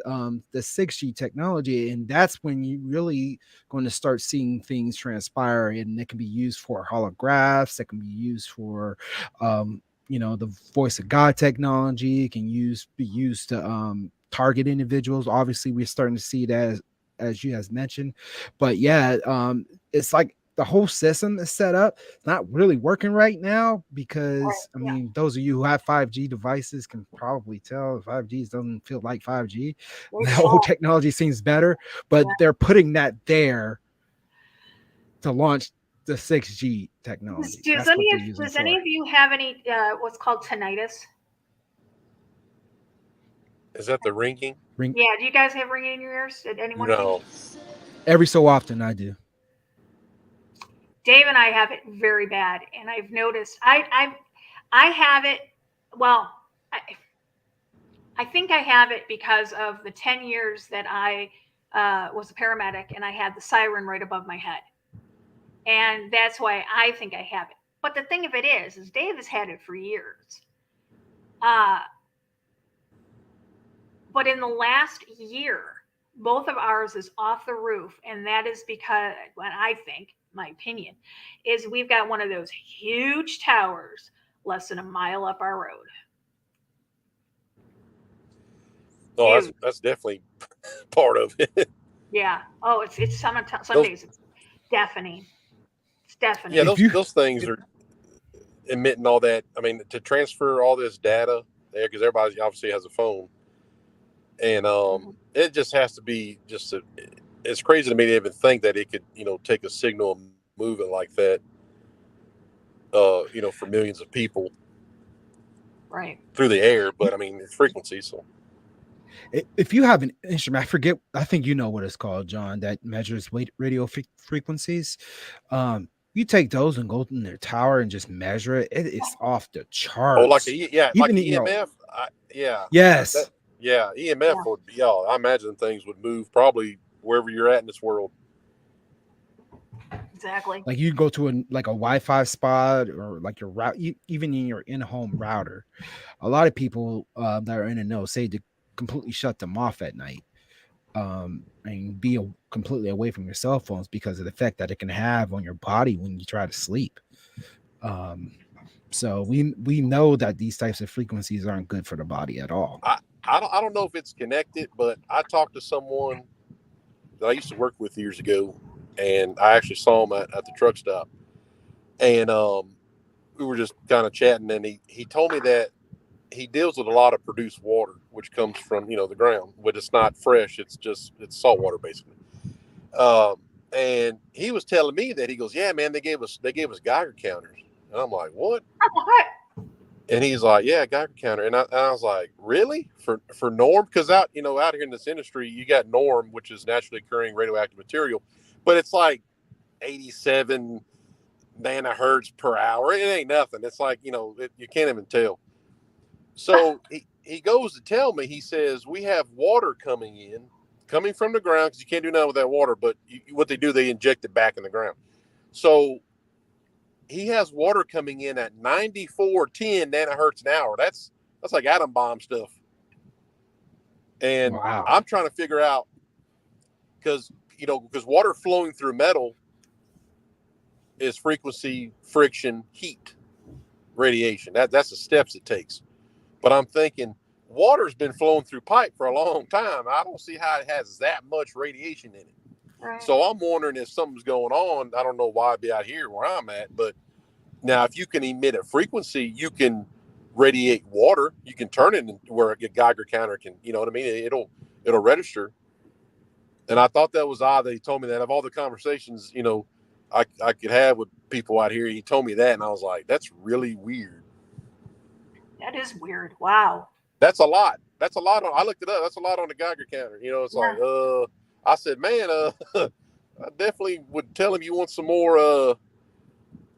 the 6G technology. And that's when you really going to start seeing things transpire, and it can be used for holographs, it can be used for the voice of God technology. It can be used to target individuals. Obviously we're starting to see that as you guys mentioned, but it's like the whole system is set up. It's not really working right now because those of you who have 5G devices can probably tell 5G doesn't feel like 5G. The whole technology seems better, but they're putting that there to launch the 6G technology. Does any of you have any what's called tinnitus? Is that the ringing? Yeah. Do you guys have ringing in your ears? Did anyone? No. Every so often I do. Dave and I have it very bad, and I've noticed I have it. Well, I think I have it because of the 10 years that I was a paramedic, and I had the siren right above my head, and that's why I think I have it. But the thing of it is Dave has had it for years. But in the last year, both of ours is off the roof, and that is because, what I think, my opinion, is we've got one of those huge towers less than a mile up our road. No, that's definitely part of it. Yeah. Oh, it's some days it's deafening. It's deafening. Yeah, those things are emitting all that. I mean, to transfer all this data there, because everybody obviously has a phone, and it just has to be it's crazy to me to even think that it could, take a signal and move it like that, for millions of people, right, through the air. But I mean, it's frequency. So if you have an instrument, I think you know what it's called, John, that measures radio frequencies. You take those and go in their tower and just measure it. It's off the charts. Oh, like EMF. Yes. EMF would be. I imagine things would move probably wherever you're at in this world. Exactly. Like you go to a Wi-Fi spot, or like your route, even in your in-home router. A lot of people that are in the know say to completely shut them off at night, and be completely away from your cell phones because of the effect that it can have on your body when you try to sleep. So we know that these types of frequencies aren't good for the body at all. I don't know if it's connected, but I talked to someone that I used to work with years ago, and I actually saw him at the truck stop, and we were just kind of chatting, and he told me that he deals with a lot of produced water, which comes from the ground, but it's not fresh. It's salt water basically. And he was telling me that, he goes, yeah, man, they gave us Geiger counters, and I'm like, what? And he's like, yeah, Geiger counter. And I was like, really? For norm? Because out here in this industry, you got norm, which is naturally occurring radioactive material, but it's like 87 nanohertz per hour. It ain't nothing. It's like, you can't even tell. So he goes to tell me, he says, we have water coming in coming from the ground, because you can't do nothing with that water, but what they do, they inject it back in the ground. So he has water coming in at 9410 nanohertz an hour. That's like atom bomb stuff. And wow. I'm trying to figure out, because water flowing through metal is frequency, friction, heat, radiation. That's the steps it takes. But I'm thinking water's been flowing through pipe for a long time. I don't see how it has that much radiation in it. Right. So I'm wondering if something's going on. I don't know why it'd be out here where I'm at, but now if you can emit a frequency, you can radiate water. You can turn it into where a Geiger counter can, you know what I mean? It'll register. And I thought that was odd that he told me that. Of all the conversations, I could have with people out here, he told me that, and I was like, that's really weird. That is weird. Wow. That's a lot. I looked it up. That's a lot on the Geiger counter. It's like, I said, man, I definitely would tell him you want some more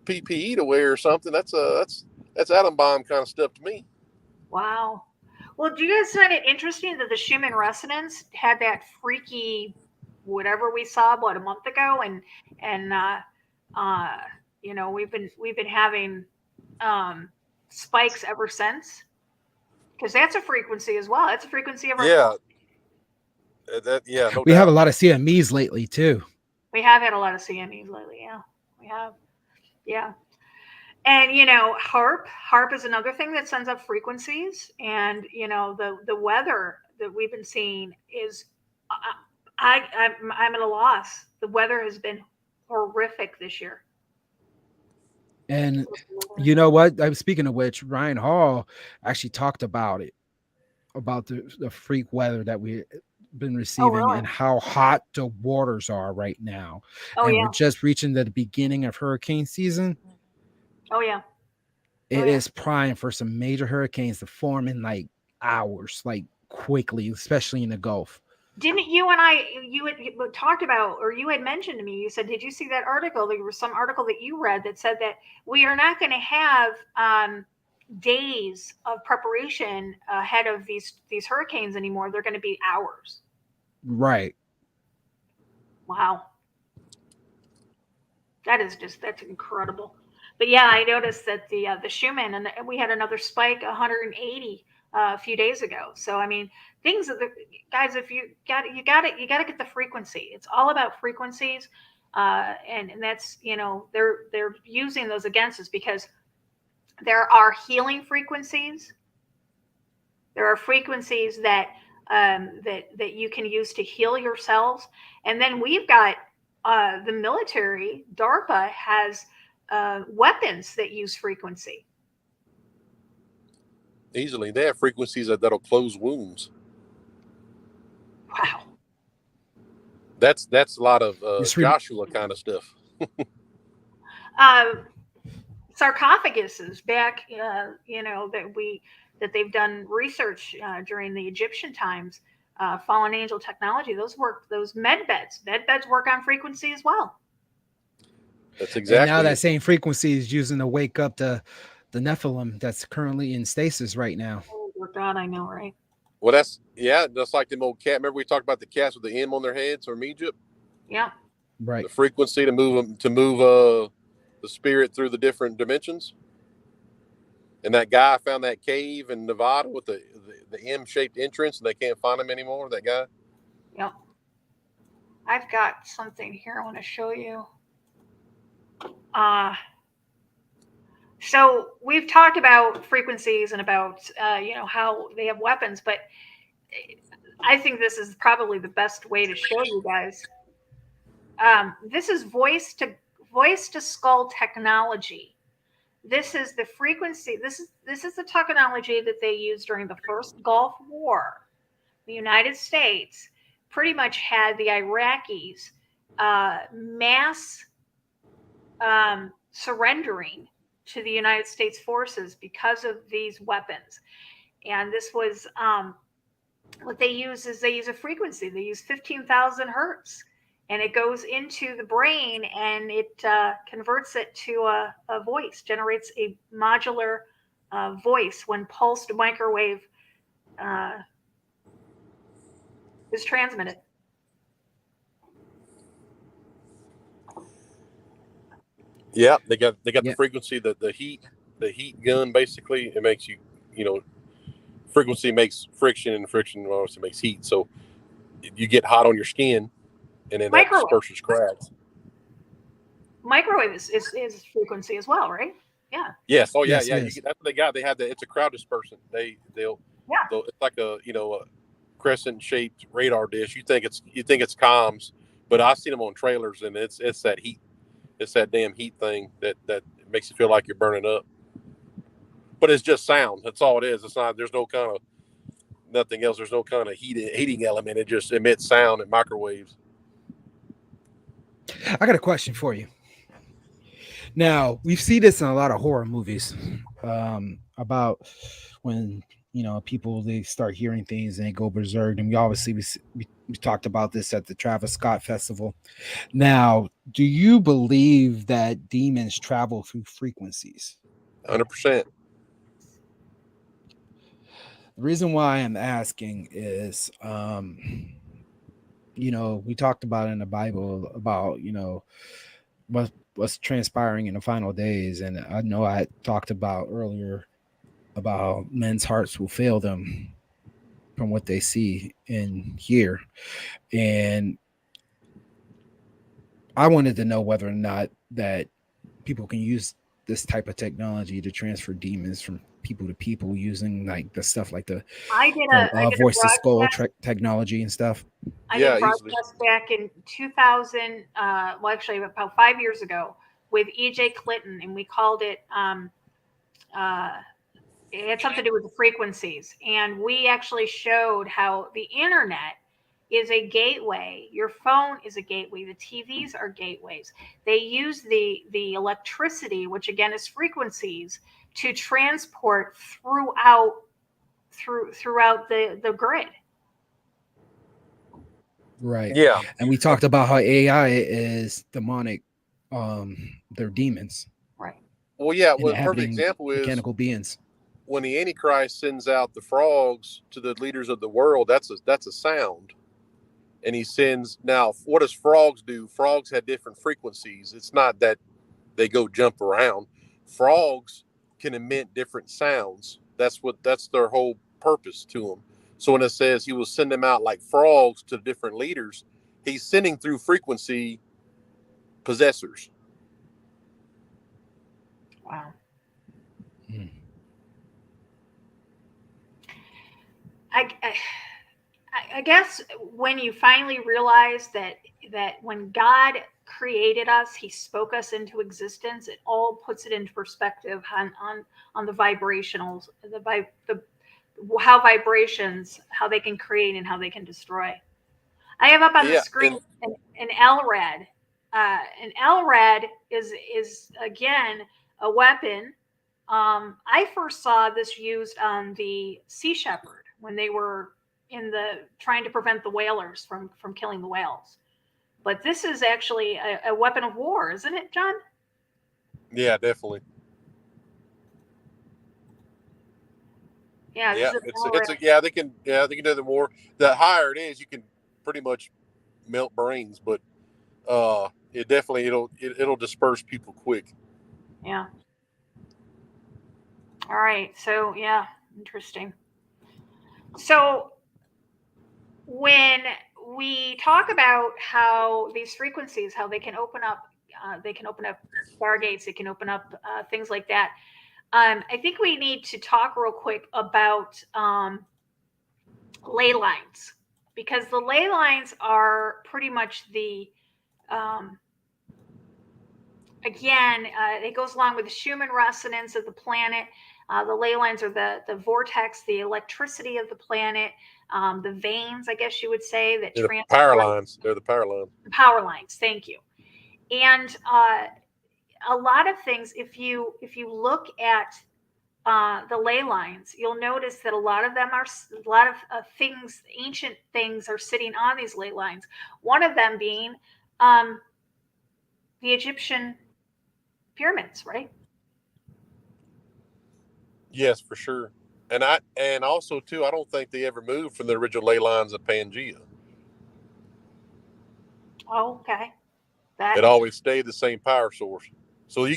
PPE to wear or something. That's atom bomb kind of stuff to me. Wow. Well, do you guys find it interesting that the Schumann resonance had that freaky whatever we saw a month ago, and we've been having spikes ever since, because that's a frequency as well. That's a frequency of our no we doubt. have a lot of CMEs lately too. We have had a lot of CMEs lately. Yeah, we have. Yeah. And, HARP is another thing that sends up frequencies. And, the weather that we've been seeing is, I'm at a loss. The weather has been horrific this year. And you know what? Speaking of which, Ryan Hall actually talked about it, about the freak weather that we've been receiving, really? and how hot the waters are right now. And we're just reaching the beginning of hurricane season. Oh, yeah. It is prime for some major hurricanes to form in like hours, like quickly, especially in the Gulf. Didn't you and you had talked about, or you had mentioned to me, you said, did you see that article? There was some article that you read that said that we are not going to have days of preparation ahead of these hurricanes anymore. They're going to be hours. Right. Wow. That's incredible. But yeah, I noticed that the Schumann, and we had another spike, 180 a few days ago. So I mean, things that guys, if you got to get the frequency. It's all about frequencies, and that's they're using those against us, because there are healing frequencies. There are frequencies that that you can use to heal yourselves, and then we've got the military. DARPA has weapons that use frequency. Easily. They have frequencies that'll close wounds. Wow. That's a lot of Joshua kind of stuff. Sarcophaguses back, that they've done research during the Egyptian times, fallen angel technology. Those med beds work on frequency as well. That's exactly. And now that same frequency is using to wake up the Nephilim that's currently in stasis right now. Oh God, I know, right? Well, that's like them old cat. Remember we talked about the cats with the M on their heads from Egypt? Yeah. Right. The frequency to move the spirit through the different dimensions. And that guy found that cave in Nevada with the M-shaped entrance, and they can't find him anymore. That guy. Yep. I've got something here I want to show you. So we've talked about frequencies and about how they have weapons, but I think this is probably the best way to show you guys. This is voice to skull technology. This is the frequency. This is the technology that they used during the first Gulf War. The United States pretty much had the Iraqis mass surrendering to the United States forces because of these weapons. And this was what they use a frequency. They use 15,000 hertz, and it goes into the brain, and it converts it to a voice, generates a modular voice when pulsed microwave is transmitted. Yeah, they got Yeah. the frequency, the heat gun. Basically, it makes frequency makes friction, and friction obviously makes heat. So you get hot on your skin, and then that disperses cracks. Microwave is frequency as well, right? Yeah. Yes. Oh yeah, Yes, yeah. it is. That's what they got. They have it's a crowd dispersant. They'll it's like a crescent shaped radar dish. You think it's comms, but I've seen them on trailers, and it's that heat. It's that damn heat thing that makes you feel like you're burning up. But it's just sound. That's all it is. It's not. There's no kind of nothing else. There's no kind of heating element. It just emits sound and microwaves. I got a question for you. Now, we see this in a lot of horror movies about when people, they start hearing things and they go berserk. And we talked about this at the Travis Scott Festival. Now, do you believe that demons travel through frequencies? 100%. The reason why I'm asking is, we talked about in the Bible about, what's transpiring in the final days. And I know I talked about earlier about men's hearts will fail them from what they see and hear. And I wanted to know whether or not that people can use this type of technology to transfer demons from people to people using like the stuff like the voice to skull technology and stuff. I did a broadcast back in 2000, well, actually about 5 years ago with EJ Clinton, and we called it, it had something to do with the frequencies. And we actually showed how the internet is a gateway. Your phone is a gateway. The TVs are gateways. They use the electricity, which again is frequencies, to transport throughout the grid. Right. Yeah. And we talked about how AI is demonic. They're demons. Right. Well, yeah. Well, a perfect example is mechanical beings. When the Antichrist sends out the frogs to the leaders of the world, that's a sound. And he sends, now what does frogs do? Frogs have different frequencies. It's not that they go jump around. Frogs can emit different sounds. That's their whole purpose to them. So when it says he will send them out like frogs to different leaders, he's sending through frequency possessors. Wow. I guess when you finally realize that when God created us, he spoke us into existence, it all puts it into perspective on the vibrationals, how vibrations, how they can create and how they can destroy. I have up on the screen an LRAD. An LRAD is again a weapon. I first saw this used on the Sea Shepherd when they were trying to prevent the whalers from killing the whales. But this is actually a weapon of war, isn't it, John? Yeah, definitely. Yeah, they can do the more. The higher it is, you can pretty much melt brains, but it'll disperse people quick. Yeah. All right. So yeah, interesting. So when we talk about how these frequencies, how they can open up stargates, they can open up things like that. I think we need to talk real quick about ley lines, because the ley lines are pretty much the it goes along with the Schumann resonance of the planet. The ley lines are the vortex, the electricity of the planet, the veins, I guess you would say, that transport. The power lines. They're the power lines. The power lines. Thank you. And a lot of things, if you look at the ley lines, you'll notice that a lot of things, ancient things, are sitting on these ley lines. One of them being the Egyptian pyramids, right? Yes, for sure. And also too, I don't think they ever moved from the original ley lines of Pangea. Oh, okay. It always stayed the same power source. So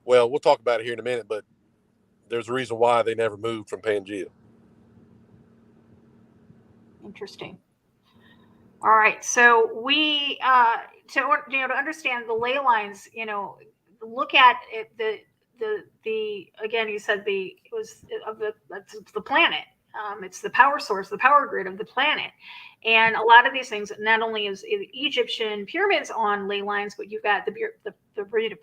we'll talk about it here in a minute, but there's a reason why they never moved from Pangea. Interesting. All right, so we to understand the ley lines, look at it, the again, you said it was of the planet. It's the power source, the power grid of the planet, and a lot of these things. Not only is Egyptian pyramids on ley lines, but you've got the Bermuda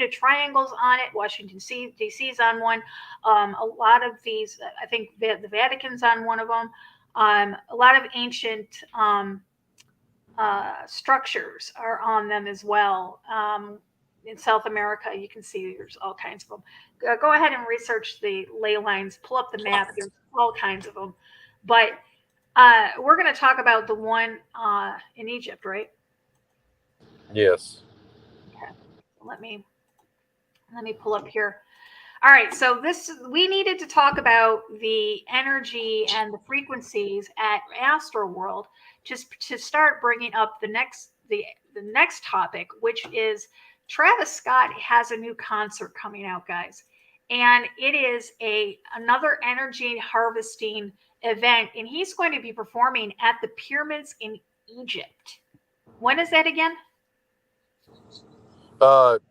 Triangles on it. Washington D.C. is on one. A lot of these, I think the Vatican's on one of them. A lot of ancient structures are on them as well. In South America, you can see there's all kinds of them. Go ahead and research the ley lines. Pull up the map. There's all kinds of them. But we're going to talk about the one in Egypt, right? Yes. Okay. Let me pull up here. All right, so we needed to talk about the energy and the frequencies at Astroworld just to start bringing up the next topic, which is Travis Scott has a new concert coming out, guys, and it is another energy harvesting event, and he's going to be performing at the pyramids in Egypt. When is that again?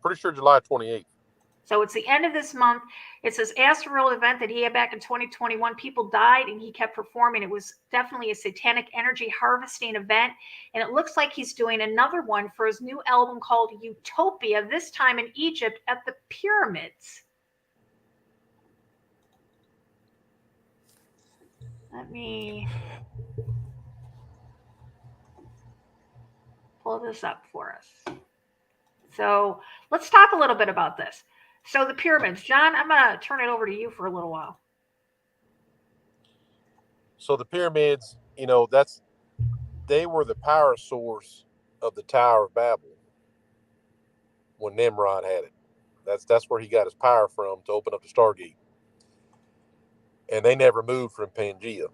Pretty sure July 28th. So it's the end of this month. It's this Astroworld event that he had back in 2021. People died and he kept performing. It was definitely a satanic energy harvesting event. And it looks like he's doing another one for his new album called Utopia, this time in Egypt at the pyramids. Let me pull this up for us. So let's talk a little bit about this. So the pyramids, John, I'm going to turn it over to you for a little while. So the pyramids, they were the power source of the Tower of Babel when Nimrod had it. That's where he got his power from to open up the Stargate. And they never moved from Pangea.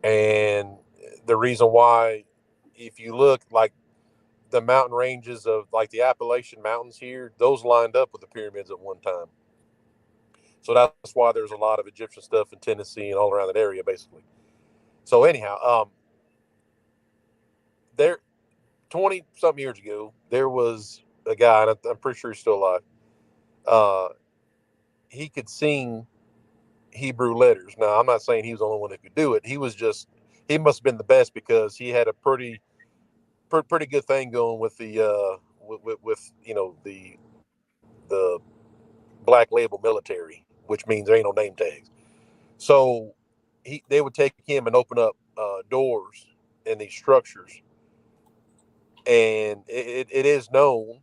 And the reason why, if you look like the mountain ranges of like the Appalachian Mountains here, those lined up with the pyramids at one time. So that's why there's a lot of Egyptian stuff in Tennessee and all around that area, basically. So anyhow, there 20 something years ago, there was a guy, and I'm pretty sure he's still alive. He could sing Hebrew letters. Now, I'm not saying he was the only one that could do it. He must have been the best because he had a pretty good thing going with the the black label military, which means there ain't no name tags. So they would take him and open up doors in these structures, and it is known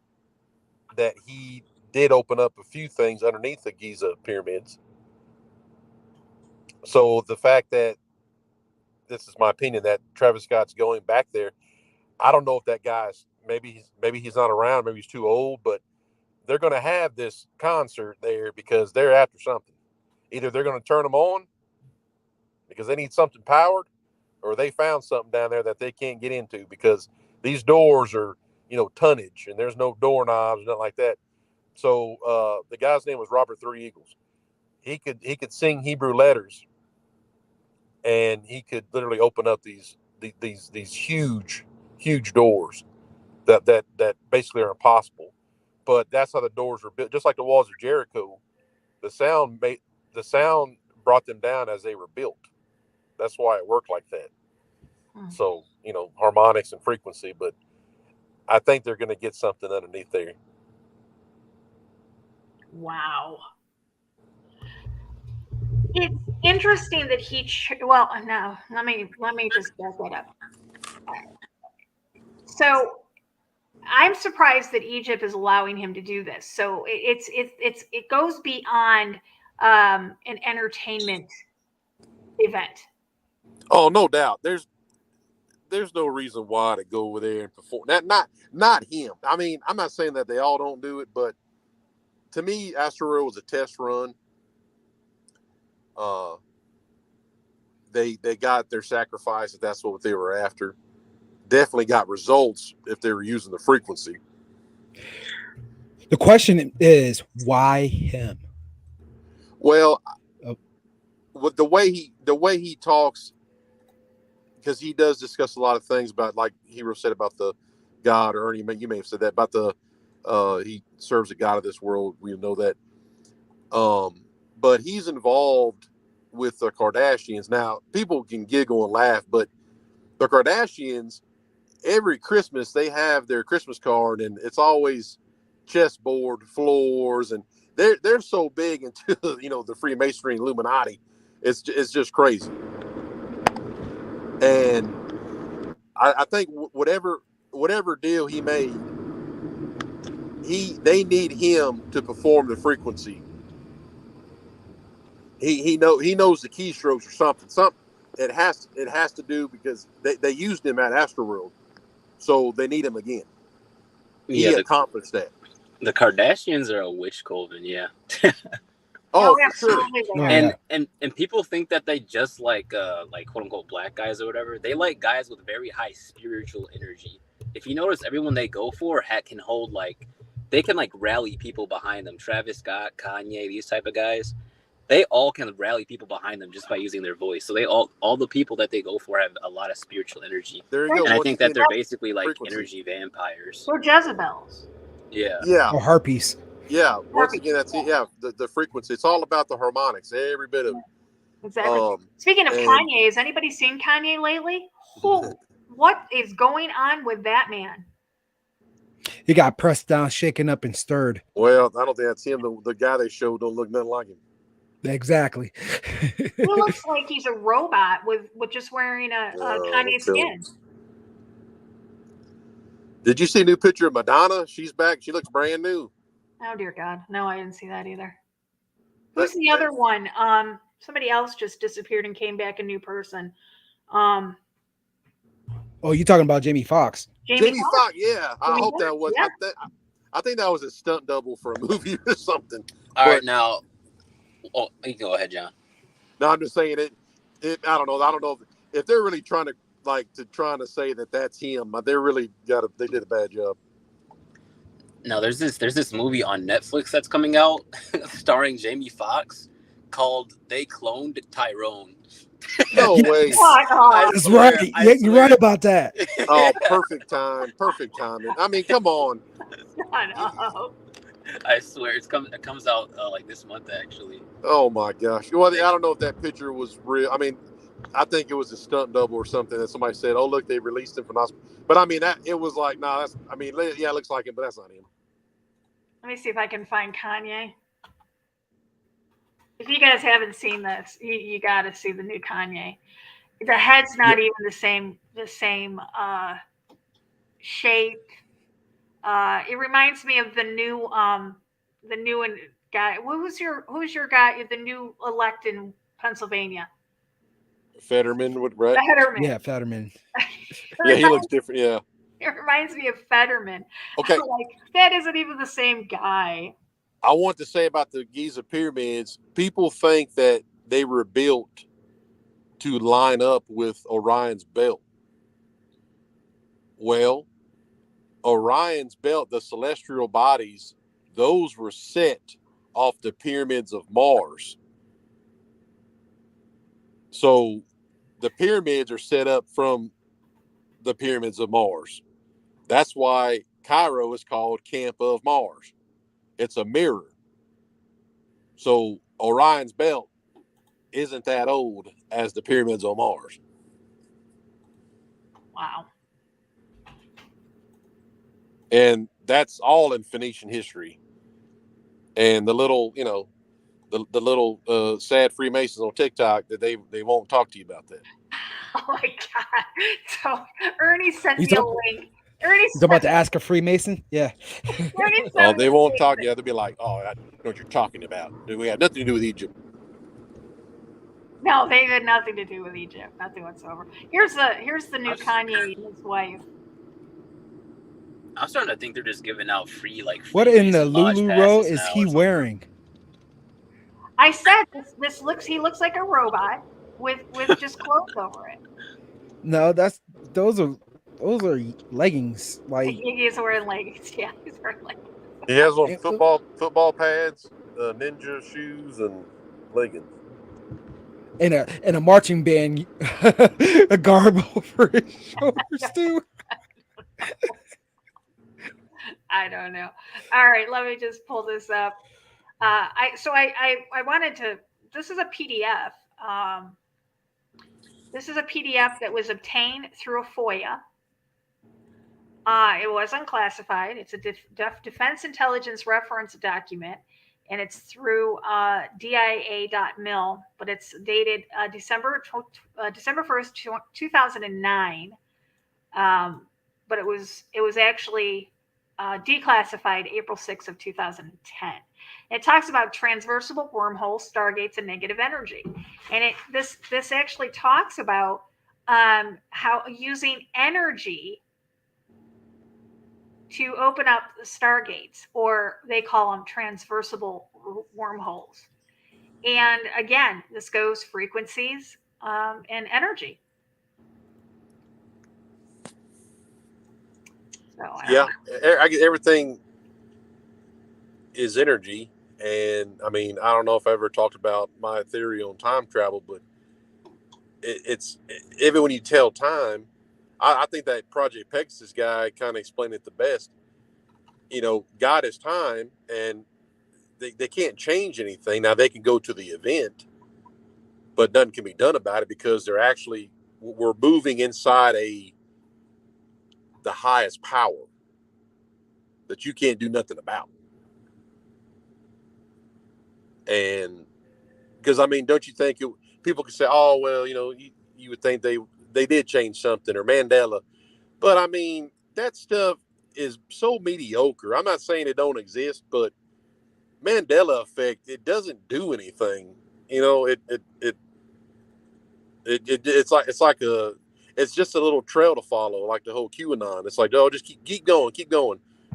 that he did open up a few things underneath the Giza pyramids. So the fact that, this is my opinion, that Travis Scott's going back there, I don't know if that guy's maybe he's not around, maybe he's too old, but they're going to have this concert there because they're after something. Either they're going to turn them on because they need something powered, or they found something down there that they can't get into because these doors are, tonnage and there's no doorknobs, nothing like that. So the guy's name was Robert Three Eagles. He could sing Hebrew letters, and he could literally open up these huge doors that basically are impossible. But that's how the doors were built, just like the walls of Jericho. The sound brought them down as they were built. That's why it worked like that. So, harmonics and frequency, but I think they're going to get something underneath there. Wow. It's interesting that well, no, let me just back that up. So I'm surprised that Egypt is allowing him to do this. So it goes beyond an entertainment event. Oh, no doubt. There's no reason why to go over there and perform. Not him. I mean, I'm not saying that they all don't do it, but to me, Astroworld was a test run. They got their sacrifice if that's what they were after. Definitely got results if they were using the frequency. The question is, why him? Well, Oh. with the way he talks, because he does discuss a lot of things about, like Hero said about the God, or Ernie, you may have said that about the he serves the God of this world. We know that. But he's involved with the Kardashians. Now, people can giggle and laugh, but the Kardashians, every Christmas they have their Christmas card, and it's always chessboard floors, and they're so big into the Freemasonry and Illuminati. It's just crazy. And I think whatever deal he made, they need him to perform the frequency. He knows the keystrokes or something. It has to do, because they used him at Astroworld, so they need him again. He accomplished that. The Kardashians are a witch coven, yeah. Oh, for sure. And people think that they just like quote unquote black guys or whatever. They like guys with very high spiritual energy. If you notice, everyone they go for can hold they can rally people behind them. Travis Scott, Kanye, these type of guys, they all can rally people behind them just by using their voice. So they all the people that they go for have a lot of spiritual energy. There you go. And I think that they're basically energy vampires. They're Jezebels. Yeah. Or harpies. Yeah. Once again, that's it. Yeah. The frequency. It's all about the harmonics. Every bit of it. Exactly. Speaking of Kanye, has anybody seen Kanye lately? What is going on with that man? He got pressed down, shaken up, and stirred. Well, I don't think that's him. The guy they showed don't look nothing like him. Exactly. He looks like he's a robot with just wearing a Kanye skin. Did you see a new picture of Madonna? She's back. She looks brand new. Oh dear God. No, I didn't see that either. Who's the other one? Somebody else just disappeared and came back a new person. Oh, you talking about Jamie Foxx? Jamie Foxx, yeah. I hope that was. Yeah. I think that was a stunt double for a movie or something. All right, now. Oh, you can go ahead, John. No, I'm just saying it. I don't know. I don't know if they're really trying to say that that's him. They really they did a bad job. No, there's this movie on Netflix that's coming out starring Jamie Foxx called They Cloned Tyrone. No way. That's right. Yeah, you're right about that. Oh, perfect time. Perfect timing. I mean, come on. I swear it comes out this month actually. Oh my gosh. Well, I don't know if that picture was real. I mean, I think it was a stunt double or something that somebody said, "Oh, look, they released him from the hospital." But I mean, it was like, nah, that's. I mean, yeah, it looks like him, but that's not him. Let me see if I can find Kanye. If you guys haven't seen this, you got to see the new Kanye. The head's not even the same shape. It reminds me of the new guy. Who's your guy? The new elect in Pennsylvania. Fetterman, right? Fetterman. Yeah, Fetterman. Yeah, he looks different. Yeah. It reminds me of Fetterman. Okay. That isn't even the same guy. I want to say about the Giza pyramids, people think that they were built to line up with Orion's belt. Well, Orion's belt, the celestial bodies, those were set off the pyramids of Mars. So the pyramids are set up from the pyramids of Mars. That's why Cairo is called Camp of Mars. It's a mirror. So Orion's belt isn't that old as the pyramids on Mars. Wow. And that's all in Phoenician history. And the little, the little sad Freemasons on TikTok that they won't talk to you about that. Oh my God. So Ernie sent me a link. You're about to ask a Freemason? Yeah. Oh, they won't talk. Yeah, they'll be like, "Oh, I know what you're talking about. We have nothing to do with Egypt." No, they had nothing to do with Egypt. Nothing whatsoever. Here's the new Kanye and his wife. I'm starting to think they're just giving out free what in the Lulu row is he wearing? I said he looks like a robot with just clothes over it. No, those are leggings. He's wearing leggings. Yeah, he's wearing leggings. He has on football pads, ninja shoes, and leggings. And a marching band, a garb over his shoulders too. I don't know. All right, let me just pull this up. I wanted to. This is a PDF. This is a PDF that was obtained through a FOIA. It was unclassified. It's a Defense Intelligence Reference document, and it's through dia.mil, but it's dated December 1st, 2009. But it was actually declassified April 6th of 2010. It talks about transversible wormholes, stargates, and negative energy, and this actually talks about how using energy to open up the stargates, or they call them transversible wormholes. And again, this goes frequencies and energy. So I get everything is energy, and I mean, I don't know if I ever talked about my theory on time travel, but it's even when you tell time, I think that Project Pegasus guy kind of explained it the best. You know, God is time, and they can't change anything. Now they can go to the event, but nothing can be done about it because we're moving inside the highest power that you can't do nothing about. And because I mean, don't you think people could say, oh well, you know, you would think they did change something, or Mandela, but I mean that stuff is so mediocre. I'm not saying it don't exist, but Mandela effect, it doesn't do anything. You know, it's just a little trail to follow, like the whole QAnon. It's like, oh, just keep going.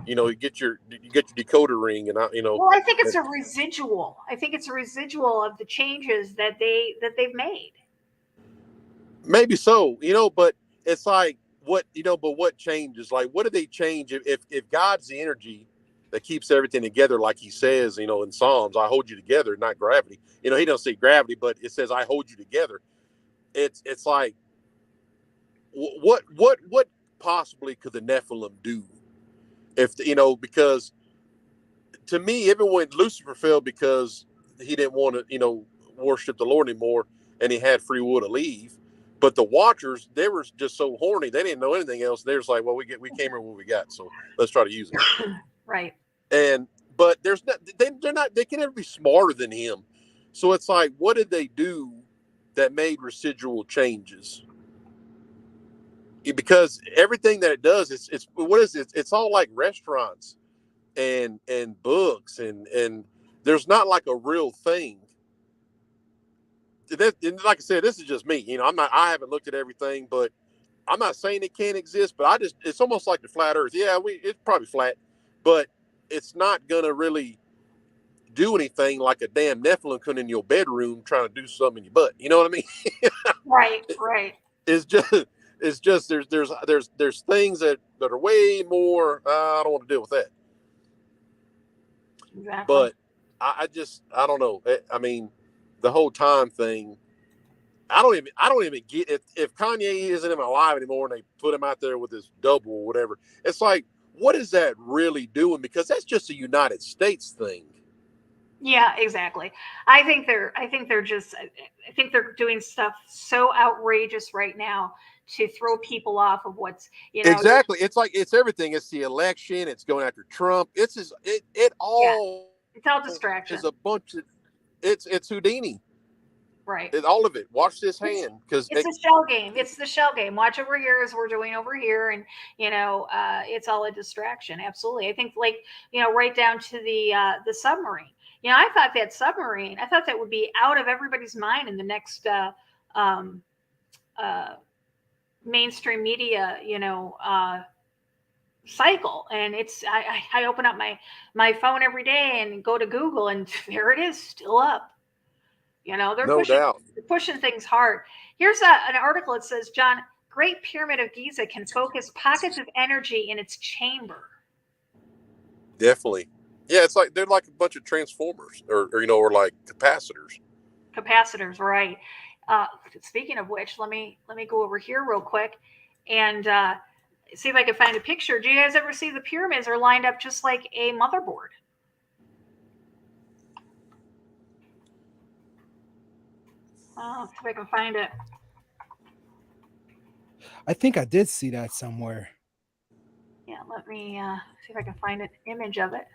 You know, you get your decoder ring, and Well, I think it's a residual. I think it's a residual of the changes that they've made. Maybe so, you know, but it's like but what changes? Like, what do they change if God's the energy that keeps everything together, like He says, you know, in Psalms, I hold you together, not gravity. You know, He don't say gravity, but it says I hold you together. It's like, what possibly could the Nephilim do if because to me, everyone, Lucifer fell because he didn't want to worship the Lord anymore, and he had free will to leave. But the Watchers, they were just so horny, they didn't know anything else. They're just like, well, we came here what we got, so let's try to use it. Right. But they can never be smarter than him. So it's like, what did they do that made residual changes? Because everything that it does, it's all like restaurants and books, and there's not like a real thing. And like I said, this is just me. You know, I haven't looked at everything, but I'm not saying it can't exist. But it's almost like the flat Earth. Yeah, it's probably flat, but it's not gonna really do anything like a damn Nephilim coming in your bedroom trying to do something in your butt. You know what I mean? Right. It's just there's things that are way more. I don't want to deal with that. Exactly. But I don't know. I mean, the whole time thing. I don't even get if Kanye isn't even alive anymore and they put him out there with his double or whatever. It's like, what is that really doing? Because that's just a United States thing. Yeah, exactly. I think they're doing stuff so outrageous right now to throw people off of what's, exactly. It's like, it's everything. It's the election. It's going after Trump. It's all. It's all distraction. It's a bunch of. It's Houdini. Right. All of it. Watch this hand, because it's a shell game. It's the shell game. Watch over here as we're doing over here, and it's all a distraction. Absolutely. I think, like, right down to the submarine. I thought that submarine. I thought that would be out of everybody's mind in the next mainstream media, cycle. And I open up my phone every day and go to Google, and there it is, still up. They're pushing things hard. Here's an article. It says, John, Great Pyramid of Giza can focus pockets of energy in its chamber. Definitely. Yeah, it's like they're like a bunch of transformers, or or like capacitors. Capacitors, right? Speaking of which, let me go over here real quick and see if I can find a picture. Do you guys ever see the pyramids are lined up just like a motherboard? Oh, see if I can find it. I think I did see that somewhere. Yeah, let me see if I can find an image of it.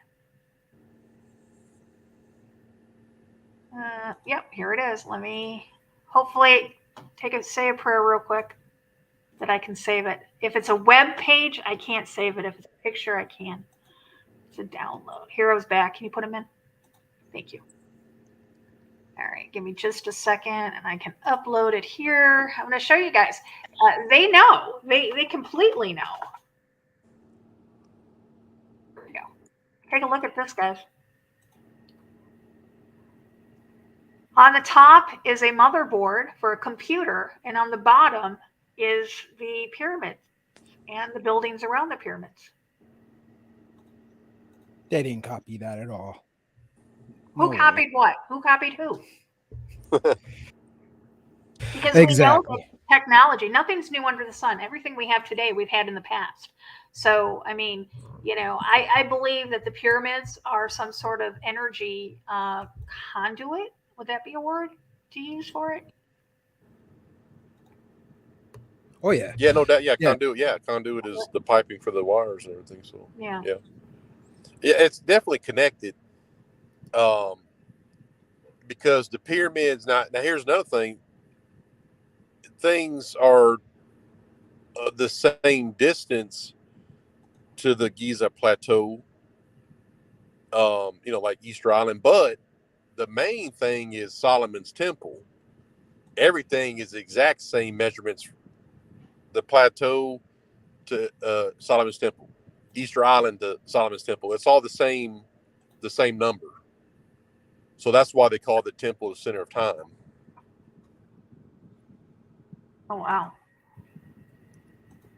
Yep, here it is. Let me hopefully say a prayer real quick that I can save it. If it's a web page, I can't save it. If it's a picture, I can. It's a download. Heroes back. Can you put them in? Thank you. All right, give me just a second and I can upload it here. I'm going to show you guys. They know. They completely know. There we go. Take a look at this, guys. On the top is a motherboard for a computer, and on the bottom is the pyramids and the buildings around the pyramids. They didn't copy that at all. Who copied what? Who copied who? Because exactly. We know that technology, nothing's new under the sun. Everything we have today, we've had in the past. So, I mean, I believe that the pyramids are some sort of energy conduit. Would that be a word to use for it? Oh yeah. Yeah, no doubt. Yeah, conduit. Yeah, conduit is the piping for the wires and everything. So yeah, it's definitely connected. Because the pyramids. Now here's another thing. Things are the same distance to the Giza Plateau. Like Easter Island, but the main thing is Solomon's Temple. Everything is the exact same measurements. The plateau to Solomon's Temple, Easter Island to Solomon's Temple. It's all the same number. So that's why they call the temple the center of time. Oh wow!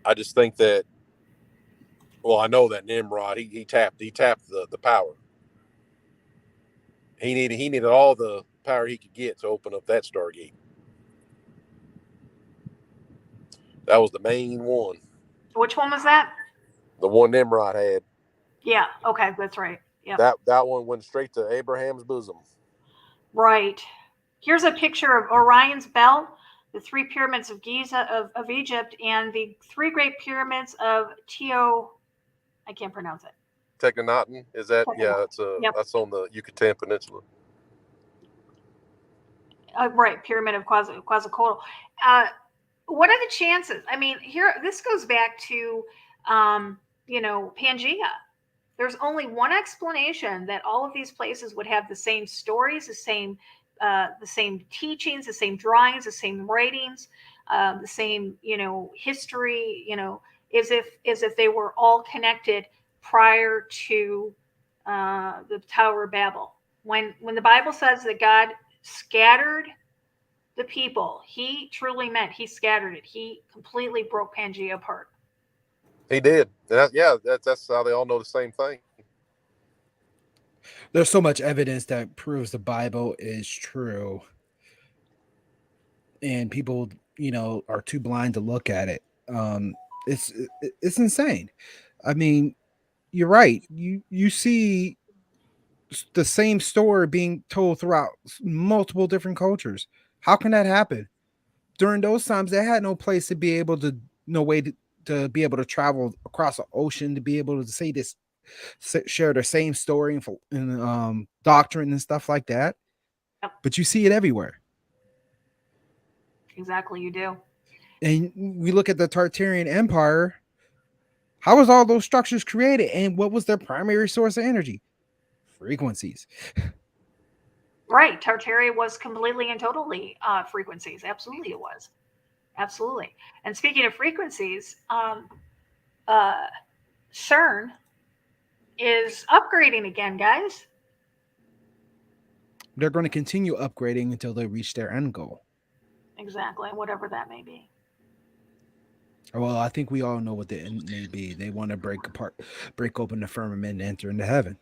I just think that. Well, I know that Nimrod he tapped the power. He needed all the power he could get to open up that Stargate. That was the main one. Which one was that? The one Nimrod had. Yeah. Okay, that's right. Yeah. That one went straight to Abraham's bosom. Right. Here's a picture of Orion's belt, the 3 pyramids of Giza of Egypt, and the 3 great pyramids of I can't pronounce it. Technonauten, is that? Yeah, that's on the Yucatan Peninsula. Right, Pyramid of Quetzalcoatl. What are the chances? I mean, this goes back to, Pangea. There's only one explanation that all of these places would have the same stories, the same teachings, the same drawings, the same writings, the same, history, as if they were all connected prior to the Tower of Babel. When the Bible says that God scattered the people, he truly meant he scattered it. He completely broke Pangea apart. He did. That's how they all know the same thing. There's so much evidence that proves the Bible is true, and people, are too blind to look at it. It's insane. I mean, you're right. You see the same story being told throughout multiple different cultures. How can that happen? During those times, they had no place to be able to, no way to be able to travel across the ocean to be able to say this, share the same story and doctrine and stuff like that. Yep. But you see it everywhere. Exactly, you do. And we look at the Tartarian Empire. How was all those structures created, and what was their primary source of energy? Frequencies. Right. Tartaria was completely and totally frequencies. Absolutely, it was. Absolutely. And speaking of frequencies, CERN is upgrading again, guys. They're going to continue upgrading until they reach their end goal. Exactly, whatever that may be. Well, I think we all know what the end may be. They want to break open the firmament and enter into heaven.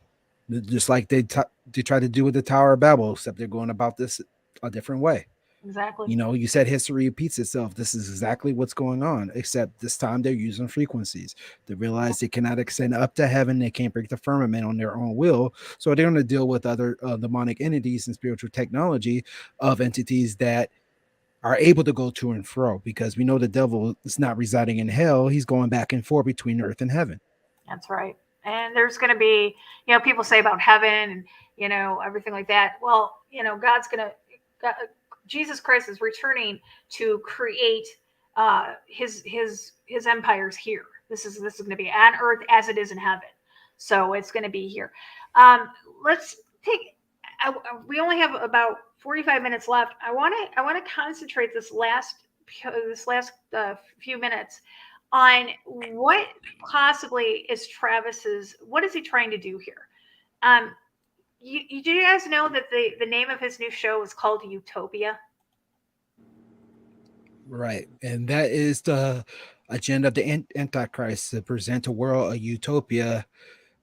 just like they try to do with the Tower of Babel, except they're going about this a different way. Exactly. You know, you said history repeats itself. This is exactly what's going on, except this time they're using frequencies. They realize they cannot ascend up to heaven. They can't break the firmament on their own will. So they're going to deal with other demonic entities and spiritual technology of entities that are able to go to and fro, because we know the devil is not residing in hell. He's going back and forth between earth and heaven. That's right. And there's going to be, people say about heaven and, everything like that. Well, God's going to, Jesus Christ is returning to create his empires here. This is going to be on earth as it is in heaven. So it's going to be here. Let's take. We only have about 45 minutes left. I want to concentrate this last few minutes on what possibly is Travis's. What is he trying to do here? Do you guys know that the name of his new show is called Utopia? Right. And that is the agenda of the Antichrist, to present a world, a utopia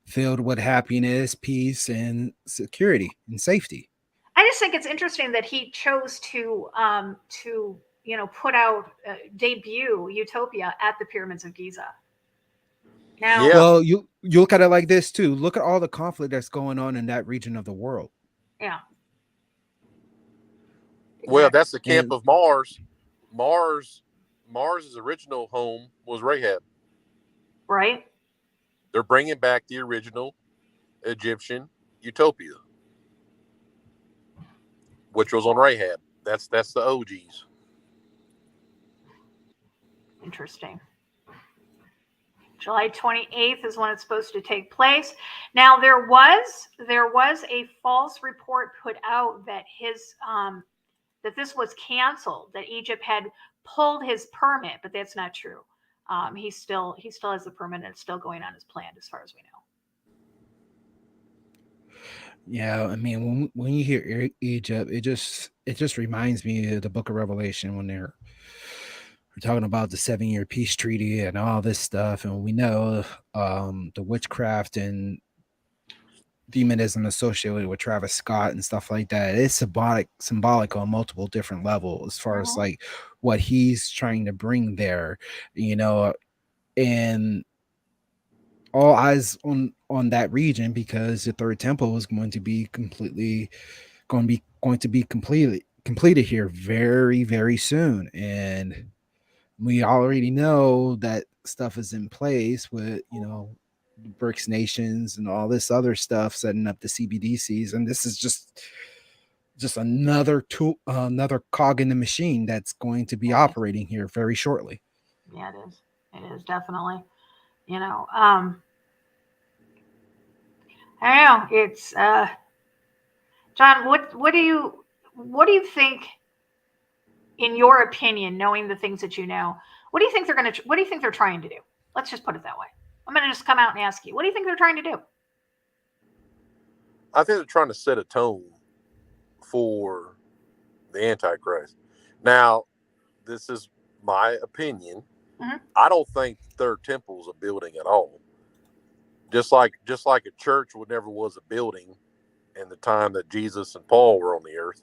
filled with happiness, peace, and security and safety. I just think it's interesting that he chose to put out debut Utopia at the Pyramids of Giza. Now, Yeah. Well, you look at it like this too. Look at all the conflict that's going on in that region of the world. Yeah. Well, that's the camp And of Mars. Mars's original home was Rahab. Right. They're bringing back the original Egyptian Utopia, which was on Rahab. That's the OGs. Interesting. July 28th is when it's supposed to take place. Now there was a false report put out that that this was canceled, that Egypt had pulled his permit, but that's not true. He still has the permit, and it's still going on as planned, as far as we know. yeah, I mean, when you hear Egypt, it just reminds me of the Book of Revelation when we're talking about the 7-year peace treaty and all this stuff, and we know the witchcraft and demonism associated with Travis Scott and stuff like that. It's symbolic on multiple different levels as far as like what he's trying to bring there, and all eyes on that region, because the third temple is going to be completed here very, very soon. And we already know that stuff is in place with the BRICS nations and all this other stuff, setting up the CBDCs, and this is just another tool, another cog in the machine that's going to be operating here very shortly. Yeah, it is definitely. I don't know. It's John. What do you think, in your opinion, knowing the things that you know? What do you think they're trying to do? Let's just put it that way. I'm going to just come out and ask you. What do you think they're trying to do? I think they're trying to set a tone for the Antichrist. Now, this is my opinion. Mm-hmm. I don't think the third temple is a building at all. Just like a church never was a building in the time that Jesus and Paul were on the earth.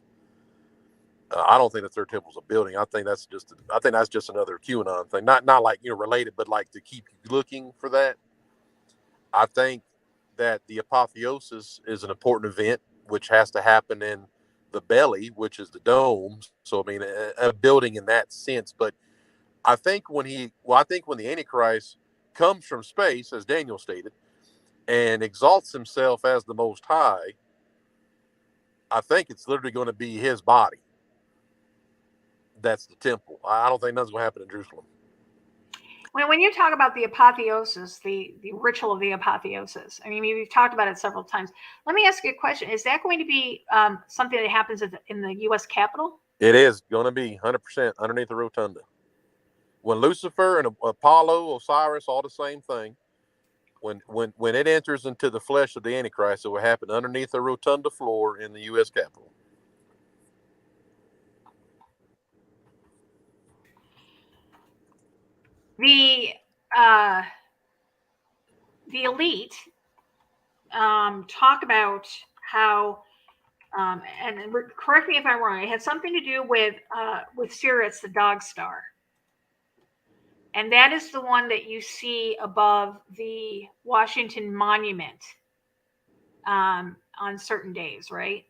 I don't think the third temple is a building. I think that's just another QAnon thing. Not like related, but like to keep you looking for that. I think that the apotheosis is an important event, which has to happen in the belly, which is the dome. So I mean, a building in that sense. But I think when the Antichrist comes from space, as Daniel stated, and exalts himself as the Most High, I think it's literally going to be his body. That's the temple. I don't think nothing's going to happen in Jerusalem. When you talk about the apotheosis, the ritual of the apotheosis, I mean, we've talked about it several times. Let me ask you a question. Is that going to be something that happens in the U.S. Capitol? It is going to be 100% underneath the rotunda. When Lucifer and Apollo, Osiris, all the same thing, when it enters into the flesh of the Antichrist, it will happen underneath the rotunda floor in the U.S. Capitol. The elite, talk about how, and correct me if I'm wrong, it had something to do with Sirius, the dog star. And that is the one that you see above the Washington Monument on certain days, right?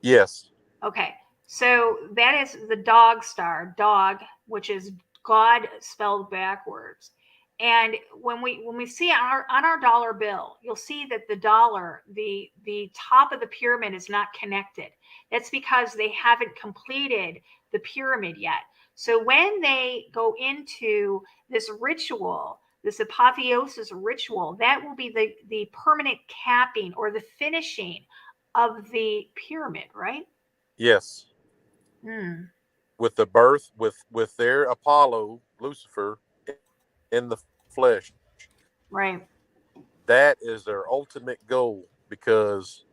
Yes. Okay. So that is the dog star, dog, which is God spelled backwards. And when we see on our dollar bill, you'll see that the dollar, the top of the pyramid is not connected. That's because they haven't completed the pyramid yet. So when they go into this ritual, this apotheosis ritual, that will be the permanent capping or the finishing of the pyramid, right? Yes. Hmm. With the birth, with their Apollo, Lucifer, in the flesh. Right. That is their ultimate goal, because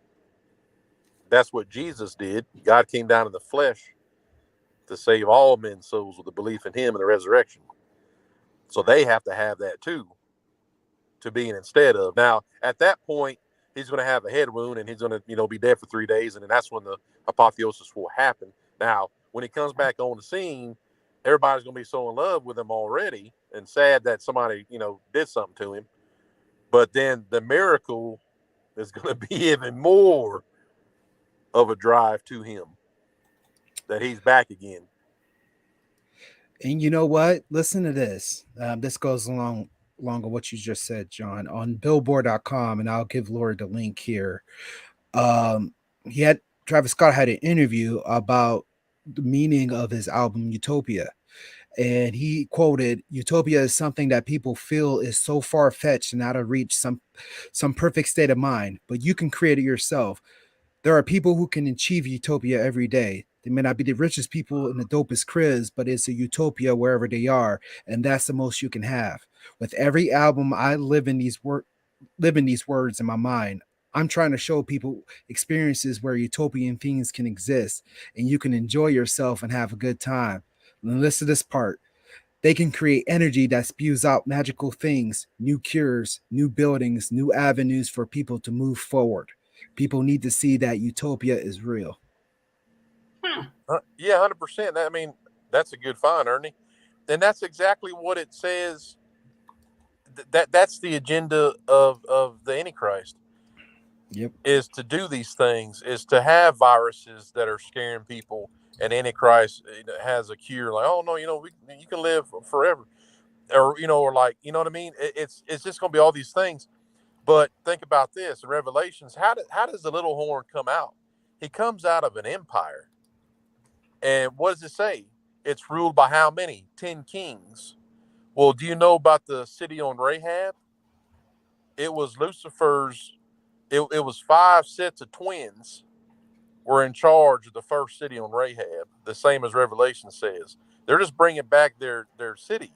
that's what Jesus did. God came down in the flesh to save all men's souls with the belief in him and the resurrection. So they have to have that too, to be an instead of. Now, at that point, he's going to have a head wound and he's going to, be dead for 3 days. And then that's when the apotheosis will happen. Now, when he comes back on the scene, everybody's going to be so in love with him already and sad that somebody, did something to him. But then the miracle is going to be even more of a drive to him, that he's back again. And you know what? Listen to this. This goes along with what you just said, John. On billboard.com, and I'll give Lori the link here. Travis Scott had an interview about the meaning of his album Utopia. And he quoted, "Utopia is something that people feel is so far-fetched and out of reach, some perfect state of mind, but you can create it yourself. There are people who can achieve utopia every day. They may not be the richest people in the dopest cribs, but it's a utopia wherever they are, and that's the most you can have. With every album, I live in these words in my mind. I'm trying to show people experiences where utopian things can exist, and you can enjoy yourself and have a good time. And listen to this part. They can create energy that spews out magical things, new cures, new buildings, new avenues for people to move forward. People need to see that utopia is real." Yeah, 100%. I mean, that's a good find, Ernie. And that's exactly what it says. That's the agenda of the Antichrist. Yep. Is to do these things, is to have viruses that are scaring people, and Antichrist has a cure, like, oh no, you can live forever, or like, you know what I mean? It's just going to be all these things. But think about this in Revelations. How does the little horn come out? He comes out of an empire. And what does it say? It's ruled by how many? 10 kings. Well, do you know about the city on Rahab? It was Lucifer's, it was 5 sets of twins were in charge of the first city on Rahab, the same as Revelation says. They're just bringing back their city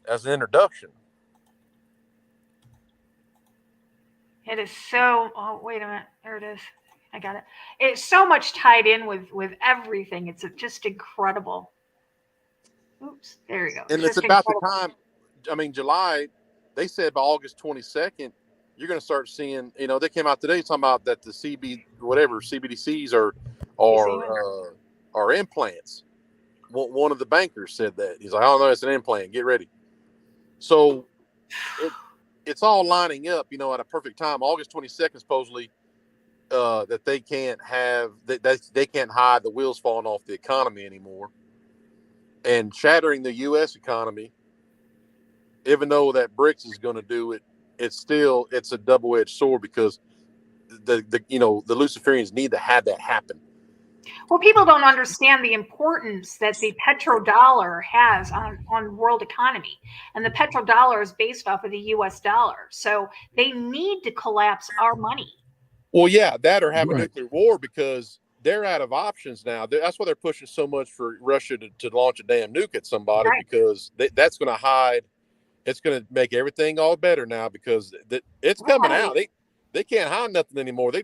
as an introduction. It is so, oh, wait a minute. There it is. I got it. It's so much tied in with everything. It's just incredible. Oops, there you go. And it's about the time, I mean, July, they said by August 22nd, you're going to start seeing, they came out today talking about that the CBDCs are implants. One of the bankers said that. He's like, oh no, it's an implant. Get ready. So it's all lining up, at a perfect time. August 22nd, supposedly, that they can't have, they can't hide the wheels falling off the economy anymore. And shattering the U.S. economy, even though that BRICS is going to do it, it's a double-edged sword, because the Luciferians need to have that happen. Well, people don't understand the importance that the petrodollar has on world economy, and the petrodollar is based off of the U.S. dollar. So they need to collapse our money. Well, yeah, that or have a nuclear war, because they're out of options now. That's why they're pushing so much for Russia to launch a damn nuke at somebody, right? Because that's going to hide. It's going to make everything all better now, because it's coming out. They can't hide nothing anymore. They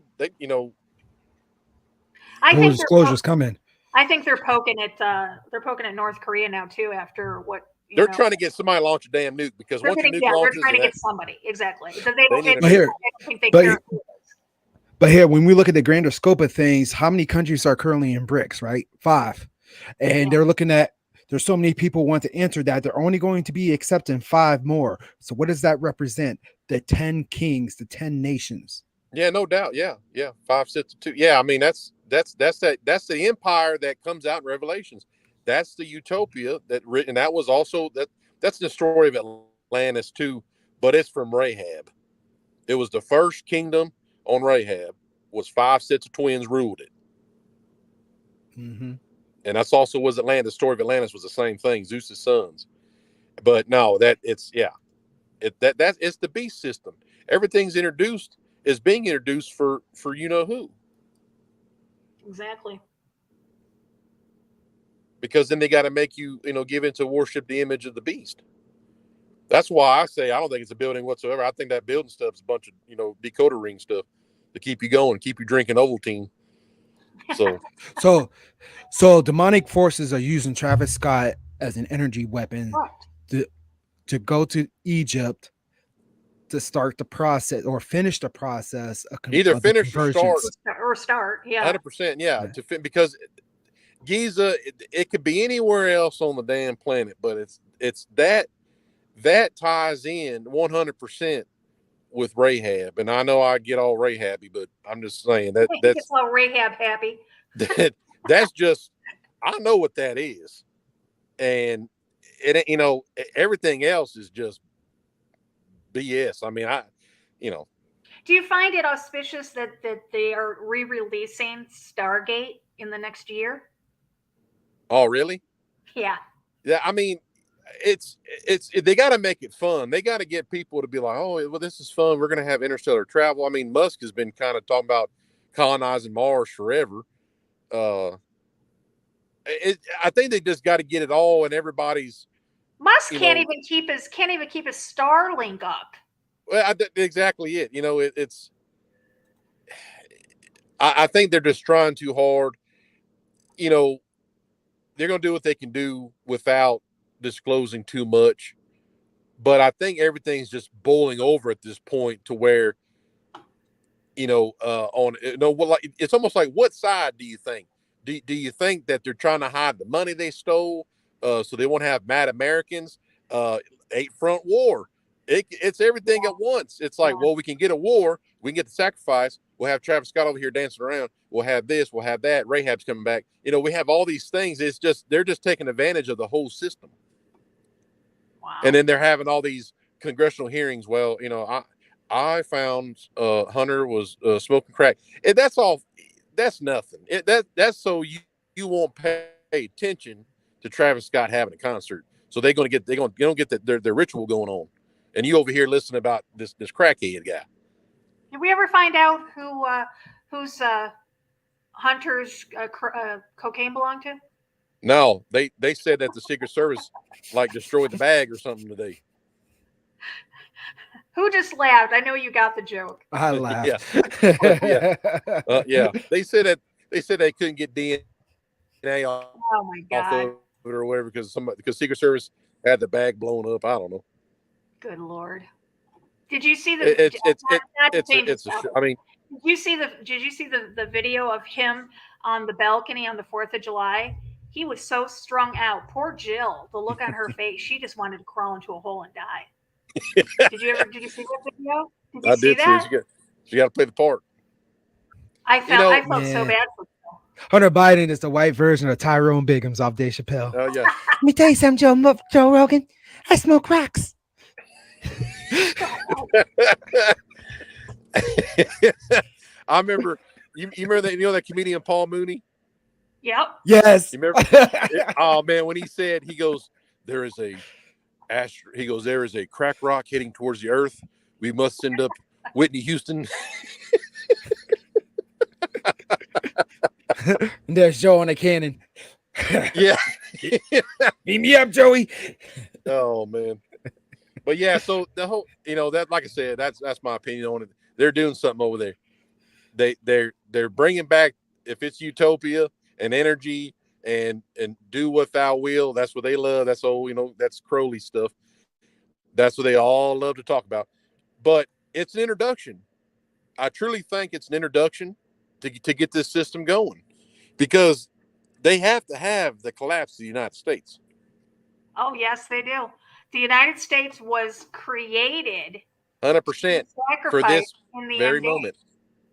I think disclosure's coming. I think they're poking at North Korea now too, after what They're trying to get somebody to launch a damn nuke because once a nuke launches, they're trying to get somebody exactly because they don't think they but, care. But here, when we look at the grander scope of things, how many countries are currently in BRICS? Right, 5, and they're looking at. There's so many people want to enter that they're only going to be accepting 5 more. So what does that represent? The 10 kings, the 10 nations. Yeah, no doubt. Yeah. 5 sets of 2. Yeah, I mean that's the empire that comes out in Revelations. That's the Utopia and that was also that's the story of Atlantis too, but it's from Rahab. It was the first kingdom on Rahab. Was 5 sets of twins ruled it. Mm-hmm. And that's also was Atlantis. The story of Atlantis was the same thing, Zeus's sons. But no, it's the beast system. Everything's being introduced for you know who. Exactly. Because then they got to make you give into worship the image of the beast. That's why I say I don't think it's a building whatsoever. I think that building stuff's a bunch of decoder ring stuff to keep you going, keep you drinking Ovaltine. So demonic forces are using Travis Scott as an energy weapon to go to Egypt to start the process or finish the process of either finish or start. Yeah, 100%. Yeah, because Giza, it could be anywhere else on the damn planet, but it's that ties in 100% with Rahab. And I know I get all Rahabby, but I'm just saying that's all Rahab happy. That's just, I know what that is, and everything else is just BS. I mean, Do you find it auspicious that they are re-releasing Stargate in the next year? Oh, really? Yeah. Yeah, I mean, it's they got to make it fun. They got to get people to be like, oh, well, this is fun. We're going to have interstellar travel. I mean, Musk has been kind of talking about colonizing Mars forever. I think they just got to get it all, and everybody's. Musk can't even keep his Starlink up. Well, exactly it. It's. I think they're just trying too hard. They're going to do what they can do without disclosing too much, but I think everything's just boiling over at this point to where, it's almost like, what side do you think? Do you think that they're trying to hide the money they stole, so they won't have mad Americans? 8-front war. It's everything at once. It's like, well, we can get a war, we can get the sacrifice. We'll have Travis Scott over here dancing around. We'll have this, we'll have that. Rahab's coming back. We have all these things. It's just they're just taking advantage of the whole system. Wow. And then they're having all these congressional hearings. Well, I found Hunter was smoking crack. And that's all. That's nothing. That's so you won't pay attention to Travis Scott having a concert. So they don't get their ritual going on, and you over here listening about this crackhead guy. Did we ever find out who's Hunter's cocaine belonged to? No, they said that the Secret Service destroyed the bag or something today. Who just laughed? I know you got the joke. I laughed. Yeah. They said they couldn't get DNA off of it or whatever because Secret Service had the bag blown up. I don't know. Good Lord. Did you see the? Did you see the video of him on the balcony on the 4th of July? He was so strung out. Poor Jill. The look on her face. She just wanted to crawl into a hole and die. Did you see that video? Did you see that? She got to play the part. I felt so bad for Jill. Hunter Biden is the white version of Tyrone Biggums off Dave Chappelle. Oh yeah. Let me tell you something, Joe Rogan. I smoke rocks. I remember. You remember that? That comedian Paul Mooney. Yep. Yes. You remember? Oh man, when he goes, there is a crack rock heading towards the earth. We must send up Whitney Houston. And there's Joe on a cannon. Yeah. Beat me up, Joey. Oh man. But yeah, so the whole, that, like I said, that's my opinion on it. They're doing something over there. They're bringing back, if it's Utopia and energy and do what thou will. That's what they love. That's all, you know, that's Crowley stuff. That's what they all love to talk about. But it's an introduction. I truly think it's an introduction to get this system going, because they have to have the collapse of the United States. Oh, yes, they do. The United States was created 100% for this in the very end moment. days.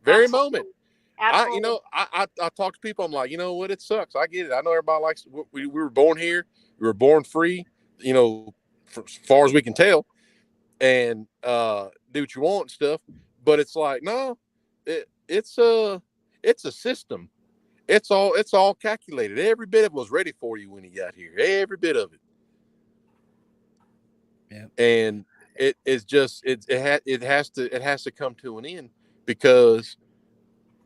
Very Absolutely. moment. Absolutely. I talk to people. I'm like, you know what? It sucks. I get it. I know everybody likes. We were born here. We were born free. You know, for, as far as we can tell, and do what you want and stuff. But it's like, no, it's a system. It's all calculated. Every bit of it was ready for you when you got here. Every bit of it. Yeah. And it has to come to an end, because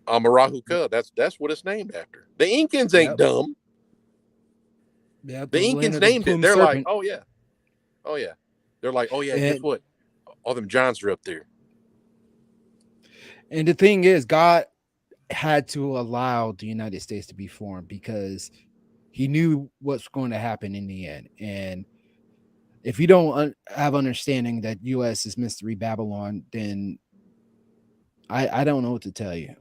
Amarahu Cub. That's what it's named after. The Incans ain't dumb. Yeah, the Incans named it. They're like, oh yeah. They're like, oh yeah. Guess what? All them giants are up there. And the thing is, God had to allow the United States to be formed because he knew what's going to happen in the end. And if you don't have understanding that U.S. is Mystery Babylon, then I don't know what to tell you.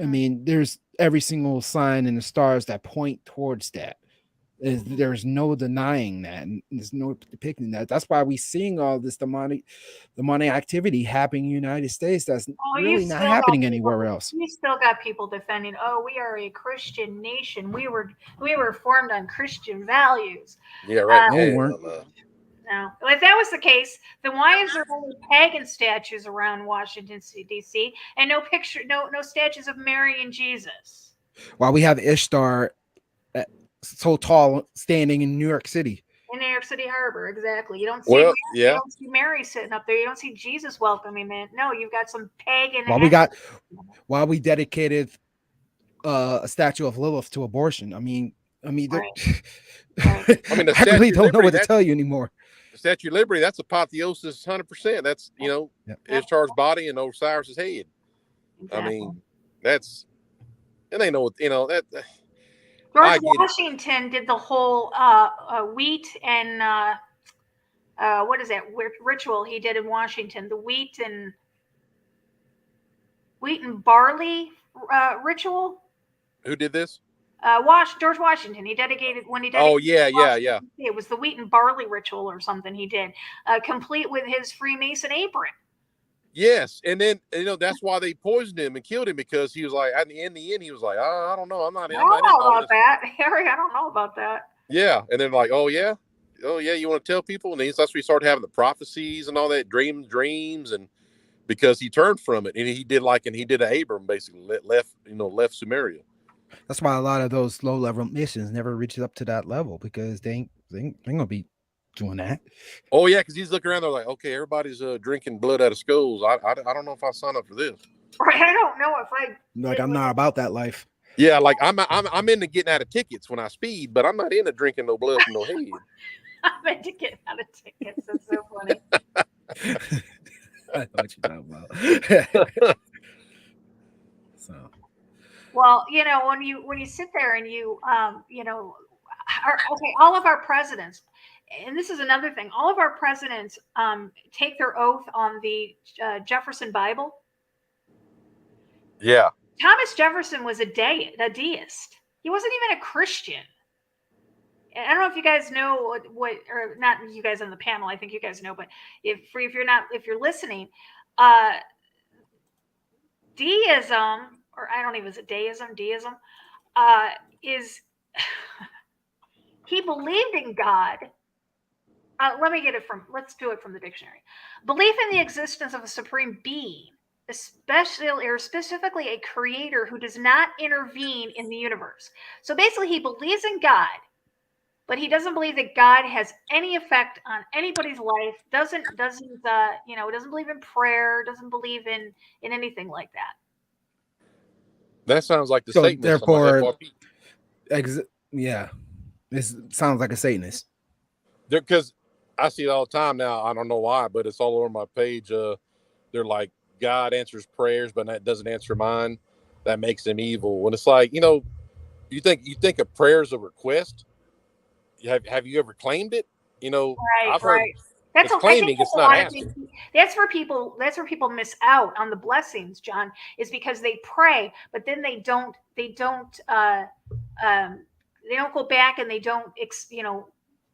I mean, there's every single sign in the stars that point towards that. There's no denying that, and there's no depicting that. That's why we're seeing all this demonic activity happening in the United States. That's really not happening anywhere else. You still got people defending, oh, we are a Christian nation. We were formed on Christian values. Yeah, right. No, we weren't. No. If that was the case, then why is there only pagan statues around Washington D.C. and no statues of Mary and Jesus? While we have Ishtar so tall standing in New York City. In New York City Harbor, exactly. You don't see Mary, you don't see Mary sitting up there. You don't see Jesus welcoming in. No, you've got some pagan. While we dedicated a statue of Lilith to abortion. I mean, right. I really don't know what to tell you anymore. The Statue of Liberty, that's apotheosis 100%. That's, you know, Ishtar's body and Osiris's head. Exactly. I mean, that's, and they know what, you know, that. George Washington did the whole wheat and what is that ritual he did in Washington? The wheat and barley ritual. Who did this? George Washington. He dedicated when he dedicated. Oh yeah. It was the wheat and barley ritual or something he did, complete with his Freemason apron. Yes, and then that's why they poisoned him and killed him, because he was like, in the end, he was like, I don't know, I'm not. I don't know about that, Harry. I don't know about that. Yeah, and then like, oh yeah, you want to tell people, and that's when we started having the prophecies and all that, dreams, and because he turned from it, and he did Abram, basically left Sumeria. That's why a lot of those low level missions never reached up to that level, because they ain't gonna be doing that. Oh yeah, because he's looking around there like, okay, everybody's drinking blood out of skulls. I don't know if I sign up for this. Right, I don't know if I'm not about that life. Yeah, like I'm into getting out of tickets when I speed, but I'm not into drinking no blood from no head. I'm into getting out of tickets. That's so funny. I know what you're talking about. So. Well, when you sit there and you all of our presidents, and this is another thing, all of our presidents take their oath on the Jefferson Bible. Yeah. Thomas Jefferson was a deist. He wasn't even a Christian. And I don't know if you guys know what, or not you guys on the panel, I think you guys know, but if you're listening, deism, or I don't even, is it deism, is he believed in God. Let's do it from the dictionary. Belief in the existence of a supreme being, specifically a creator who does not intervene in the universe. So basically he believes in God, but he doesn't believe that God has any effect on anybody's life, doesn't believe in prayer, doesn't believe in anything like that. That sounds like the Satanist. Therefore, this sounds like a Satanist. Because I see it all the time now. I don't know why, but it's all over my page. They're like, God answers prayers, but that doesn't answer mine. That makes him evil. When it's like, You think a prayer is a request? Have you ever claimed it? You know, I've heard That's it's I think claiming, that's it's a not lot of asking. things. That's where people miss out on the blessings, John, is because they pray, but then they don't go back and they don't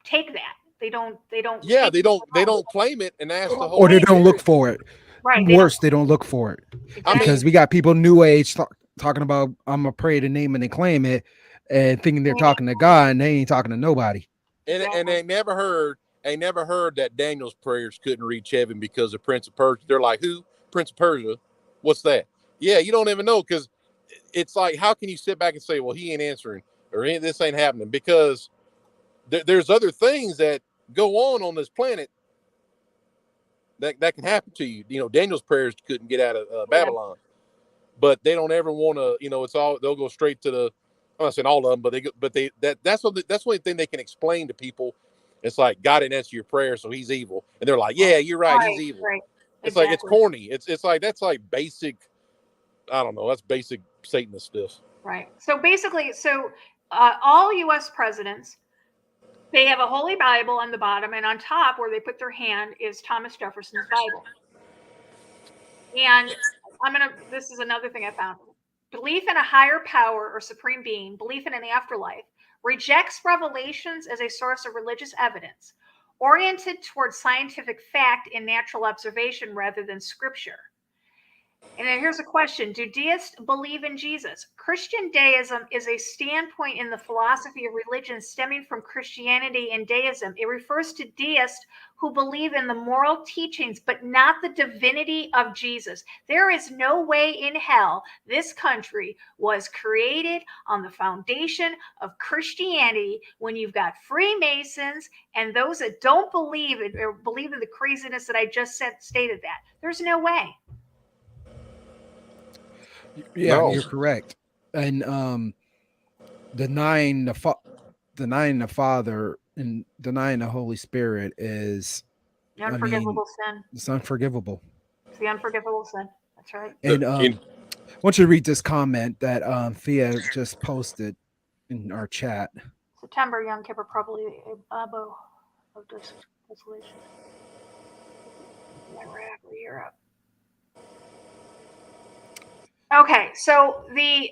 take that. They don't Yeah, take they don't claim it and ask the Or Holy they don't look Spirit. for it. Right. Worse, they don't look for it. I Exactly. mean, Because we got people New Age talking about I'm gonna pray the name and they claim it, and thinking they're talking to God, and they ain't talking to nobody. and they never heard that Daniel's prayers couldn't reach heaven because the Prince of Persia. They're like, who? Prince of Persia? What's that? Yeah, you don't even know, because it's like, how can you sit back and say, well, he ain't answering, or this ain't happening? Because there's other things that go on this planet that can happen to you. You know, Daniel's prayers couldn't get out of Babylon, but they don't ever want to. You know, it's all, they'll go straight to the. I'm not saying all of them, but that's the only thing they can explain to people. It's like, God didn't answer your prayer, so he's evil, and they're like, yeah, you're right, he's evil. Right. It's like, it's corny. It's like, that's like basic. I don't know. That's basic Satanist stuff. Right. So basically, all U.S. presidents, they have a Holy Bible on the bottom, and on top where they put their hand is Thomas Jefferson's Bible. And this is another thing I found. Belief in a higher power or supreme being, belief in an afterlife, rejects revelations as a source of religious evidence, oriented towards scientific fact and natural observation rather than scripture. And then here's a question. Do deists believe in Jesus? Christian deism is a standpoint in the philosophy of religion stemming from Christianity and deism. It refers to deists who believe in the moral teachings, but not the divinity of Jesus. There is no way in hell this country was created on the foundation of Christianity when you've got Freemasons and those that don't believe it or believe in the craziness that I just stated that. There's no way. Yeah, you're correct. And denying the Father and denying the Holy Spirit is The unforgivable sin. It's unforgivable. It's the unforgivable sin. That's right. And I want you to read this comment that Thea just posted in our chat. September, Yom Kippur, probably a Abo of desolation. Iraq or Europe. Okay, so the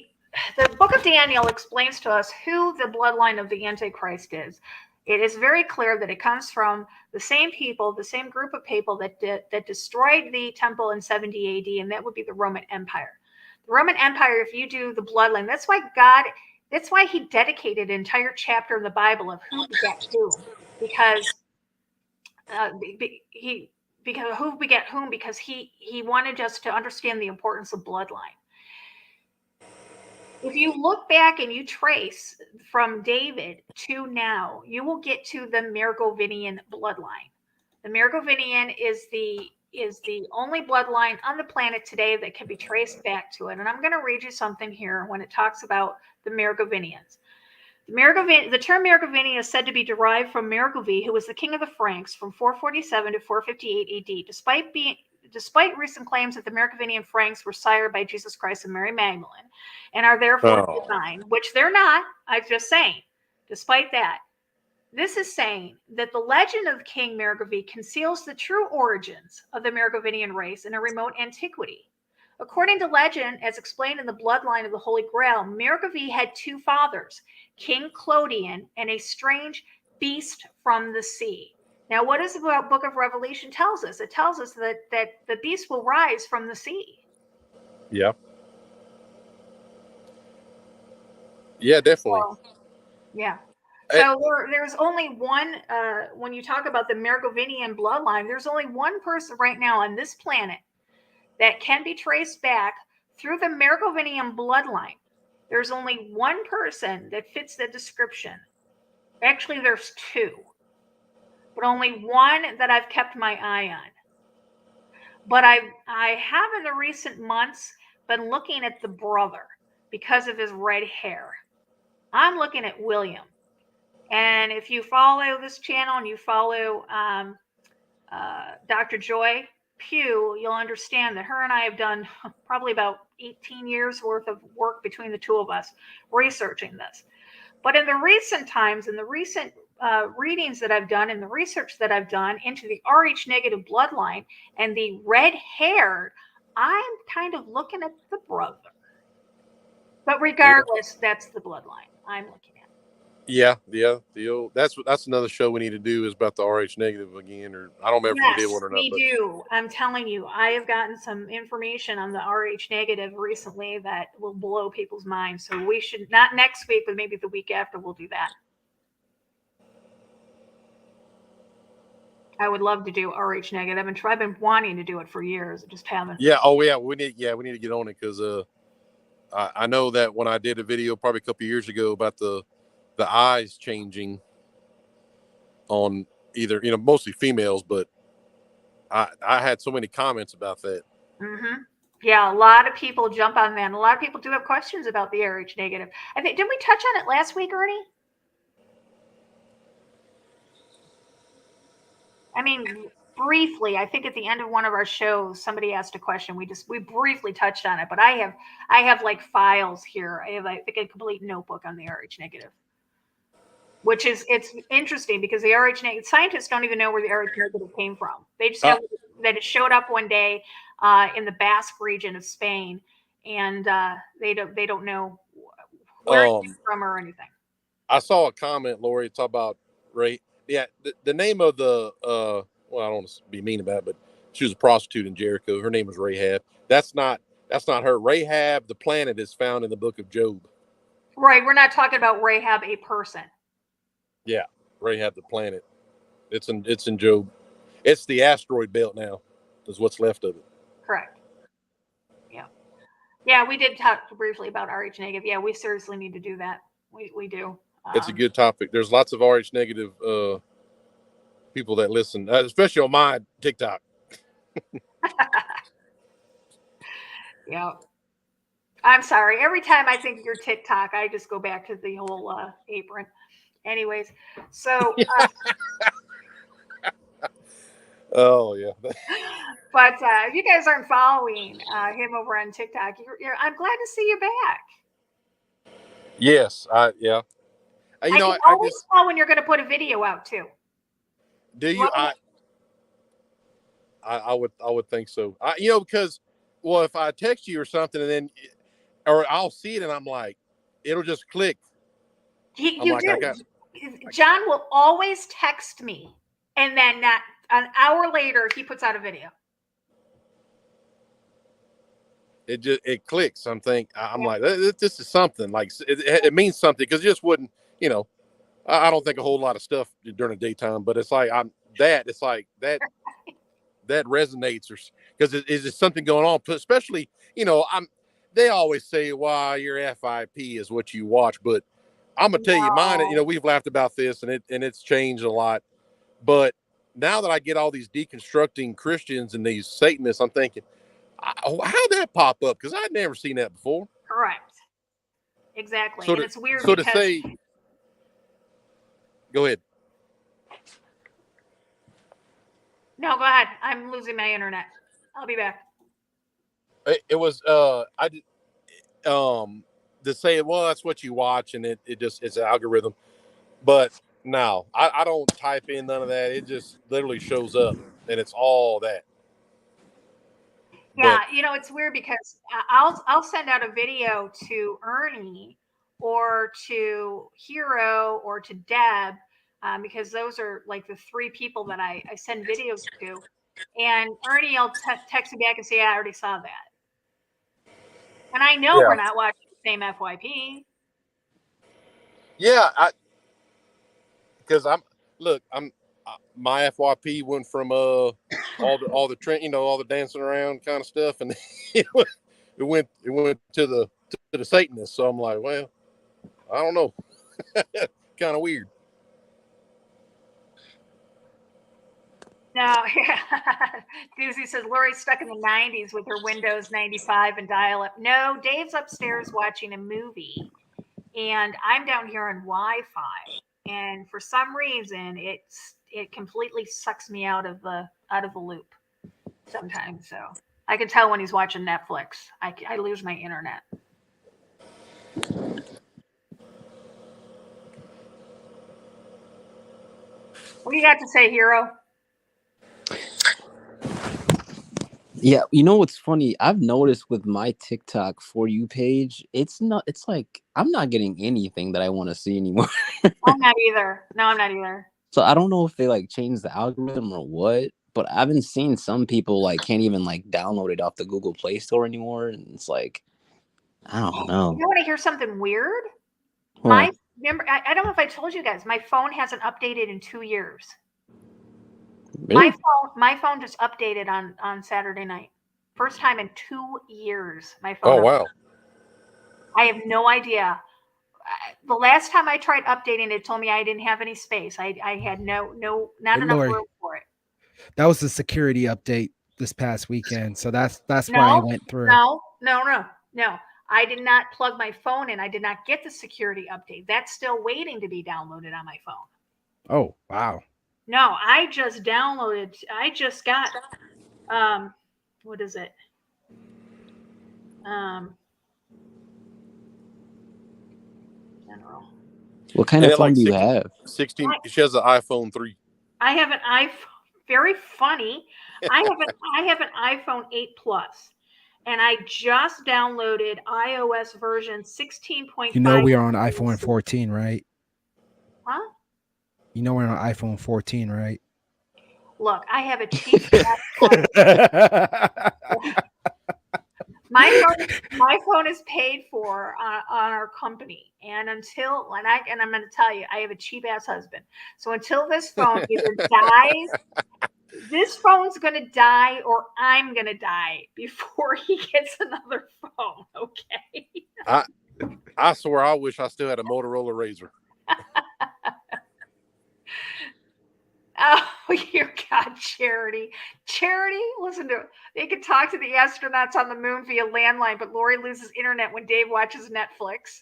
book of Daniel explains to us who the bloodline of the Antichrist is. It is very clear that it comes from the same people, the same group of people that destroyed the temple in 70 AD, and that would be the Roman Empire. The Roman Empire, if you do the bloodline, that's why he dedicated an entire chapter in the Bible of who begat who, because who begat whom, because he wanted us to understand the importance of bloodline. If you look back and you trace from David to now, you will get to the Merovingian bloodline. The Merovingian is the only bloodline on the planet today that can be traced back to it. And I'm going to read you something here when it talks about the Merovingians. The term Merovingian is said to be derived from Merovingi, who was the king of the Franks from 447 to 458 AD. Despite recent claims that the Merovingian Franks were sired by Jesus Christ and Mary Magdalene and are therefore divine, which they're not, I'm just saying, despite that, this is saying that the legend of King Merovingi conceals the true origins of the Merovingian race in a remote antiquity. According to legend, as explained in the bloodline of the Holy Grail, Merovingi had two fathers, King Clodion and a strange beast from the sea. Now, what does the book of Revelation tells us? It tells us that the beast will rise from the sea. Yeah. Yeah, definitely. Yeah. So there's only one, when you talk about the Merovingian bloodline, there's only one person right now on this planet that can be traced back through the Merovingian bloodline. There's only one person that fits the description. Actually, there's two, but only one that I've kept my eye on. But I have in the recent months been looking at the brother because of his red hair. I'm looking at William. And if you follow this channel and you follow Dr. Joy Pew, you'll understand that her and I have done probably about 18 years worth of work between the two of us researching this. But in the recent times, in the recent readings that I've done and the research that I've done into the Rh negative bloodline and the red hair, I'm kind of looking at the brother. But regardless, that's the bloodline I'm looking at. Yeah. That's another show we need to do is about the Rh negative again, or I don't remember if we did one or not. We do. I'm telling you, I have gotten some information on the Rh negative recently that will blow people's minds. So we should, not next week, but maybe the week after, we'll do that. I would love to do Rh negative, and I've been wanting to do it for years. I just haven't. Yeah. Oh yeah. We need to get on it because I know that when I did a video probably a couple of years ago about the eyes changing on either, mostly females, but I had so many comments about that. Mm-hmm. Yeah, a lot of people jump on that. And a lot of people do have questions about the Rh negative. I think, didn't we touch on it last week, Ernie? I mean, briefly, I think at the end of one of our shows, somebody asked a question. We briefly touched on it, but I have like files here. I think a complete notebook on the Rh negative, which it's interesting because the Rh negative scientists don't even know where the Rh negative came from. They just know that it showed up one day in the Basque region of Spain, and they don't know where it came from or anything. I saw a comment, Lori, talk about Ray. Yeah, the name of the well, I don't want to be mean about it, but she was a prostitute in Jericho. Her name was Rahab. That's not her. Rahab, the planet, is found in the book of Job. Right. We're not talking about Rahab, a person. Yeah, Rahab, the planet. It's in Job. It's the asteroid belt now. Is what's left of it. Correct. Yeah. Yeah, we did talk briefly about Rh negative. Yeah, we seriously need to do that. We do. It's a good topic. There's lots of Rh negative people that listen, especially on my TikTok. Yeah. I'm sorry. Every time I think of your TikTok, I just go back to the whole apron. Anyways, so. Oh yeah. But if you guys aren't following him over on TikTok, I'm glad to see you back. Yes, yeah. I can always tell when you're going to put a video out too. Do you? I would think so. Because if I text you or something and then, or I'll see it and I'm like, it'll just click. John will always text me, and then an hour later he puts out a video. It clicks. I'm like, this is something. Like it means something because it just wouldn't. I don't think a whole lot of stuff during the daytime, but it's like it's like that. That resonates, because is there something going on? Especially, they always say, "Why your FIP is what you watch," but I'm gonna tell you, mine. We've laughed about this, and it's changed a lot. But now that I get all these deconstructing Christians and these Satanists, I'm thinking, how'd that pop up? Because I'd never seen that before. Correct. Exactly, and it's weird. So to say, go ahead. No, go ahead. I'm losing my internet. I'll be back. It was to say, well, that's what you watch, and it's an algorithm. But no, I don't type in none of that. It just literally shows up, and it's all that. Yeah, it's weird because I'll send out a video to Ernie or to Hero or to Deb. Because those are like the three people that I send videos to. And Ernie will text me back and say, I already saw that. And I know we're not watching the same FYP. Yeah, because my FYP went from all the trend, all the dancing around kind of stuff, and it went to the Satanists. So I'm like, well, I don't know, kind of weird. No, Doozy says Lori's stuck in the 90s with her Windows 95 and dial-up. No, Dave's upstairs watching a movie, and I'm down here on Wi-Fi, and for some reason it completely sucks me out of the loop. sometimes. So I can tell when he's watching Netflix. I lose my internet. What do you got to say, Hero? Yeah, you know what's funny? I've noticed with my TikTok For You page, it's like I'm not getting anything that I want to see anymore. I'm not either. No, I'm not either. So I don't know if they like changed the algorithm or what, but I've been seeing some people like can't even like download it off the Google Play Store anymore, and it's like I don't know. You want to hear something weird? What? I don't know if I told you guys, my phone hasn't updated in 2 years. Really? My phone just updated on Saturday night. First time in 2 years. My phone. Oh wow! I have no idea. The last time I tried updating, it told me I didn't have any space. I had not Hey, enough Lori, room for it. that was the security update this past weekend, so that's why I went through. No. I did not plug my phone in. I did not get the security update. That's still waiting to be downloaded on my phone. Oh, wow. No, I just downloaded. I just got, what is it? General. What kind of phone do you have? 16. She has an iPhone 3. I have an iPhone. Very funny. I have an iPhone 8 Plus, and I just downloaded iOS version 16.5. You know we are on iPhone 14, right? Huh? You know we're on iPhone 14, right? Look, I have a cheap my phone is paid for on our company, and I'm going to tell you, I have a cheap ass husband. So until this phone either dies, this phone's going to die, or I'm going to die before he gets another phone. Okay. I swear, I wish I still had a Motorola Razr. Oh, you got Charity. Charity, listen to it. They can talk to the astronauts on the moon via landline, but Lori loses internet when Dave watches Netflix.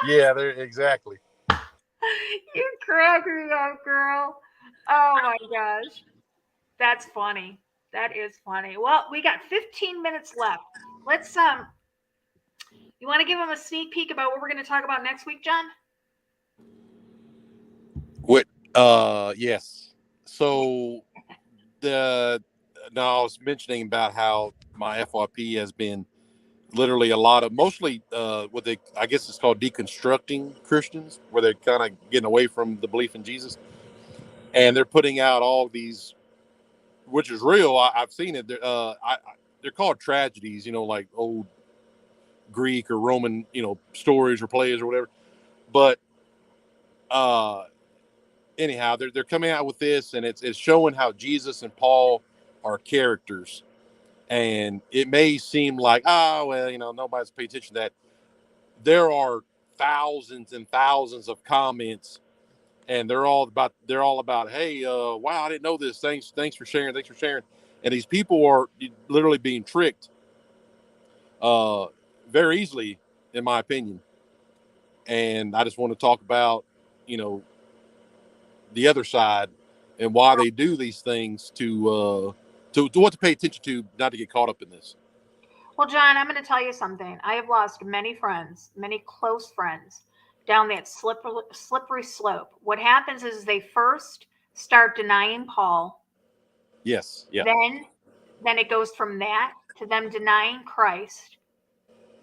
Yeah, exactly. You crack me up, girl. Oh my gosh. That's funny. That is funny. Well, we got 15 minutes left. Let's you want to give them a sneak peek about what we're going to talk about next week, John? Yes. So I was mentioning about how my FYP has been literally mostly what I guess it's called deconstructing Christians, where they're kind of getting away from the belief in Jesus, and they're putting out all these, which is real. I've seen it. They're called tragedies, like old Greek or Roman, stories or plays or whatever. But anyhow, they're coming out with this, and it's showing how Jesus and Paul are characters. And it may seem like, nobody's paying attention to that. There are thousands and thousands of comments, and they're all about, hey, wow, I didn't know this. Thanks for sharing. And these people are literally being tricked very easily, in my opinion. And I just want to talk about, the other side and why they do these things to what to pay attention to, not to get caught up in this. Well, John, I'm going to tell you something. I have lost many friends, many close friends, down that slippery slope. What happens is they first start denying Paul. Yes. Yeah. Then it goes from that to them denying Christ.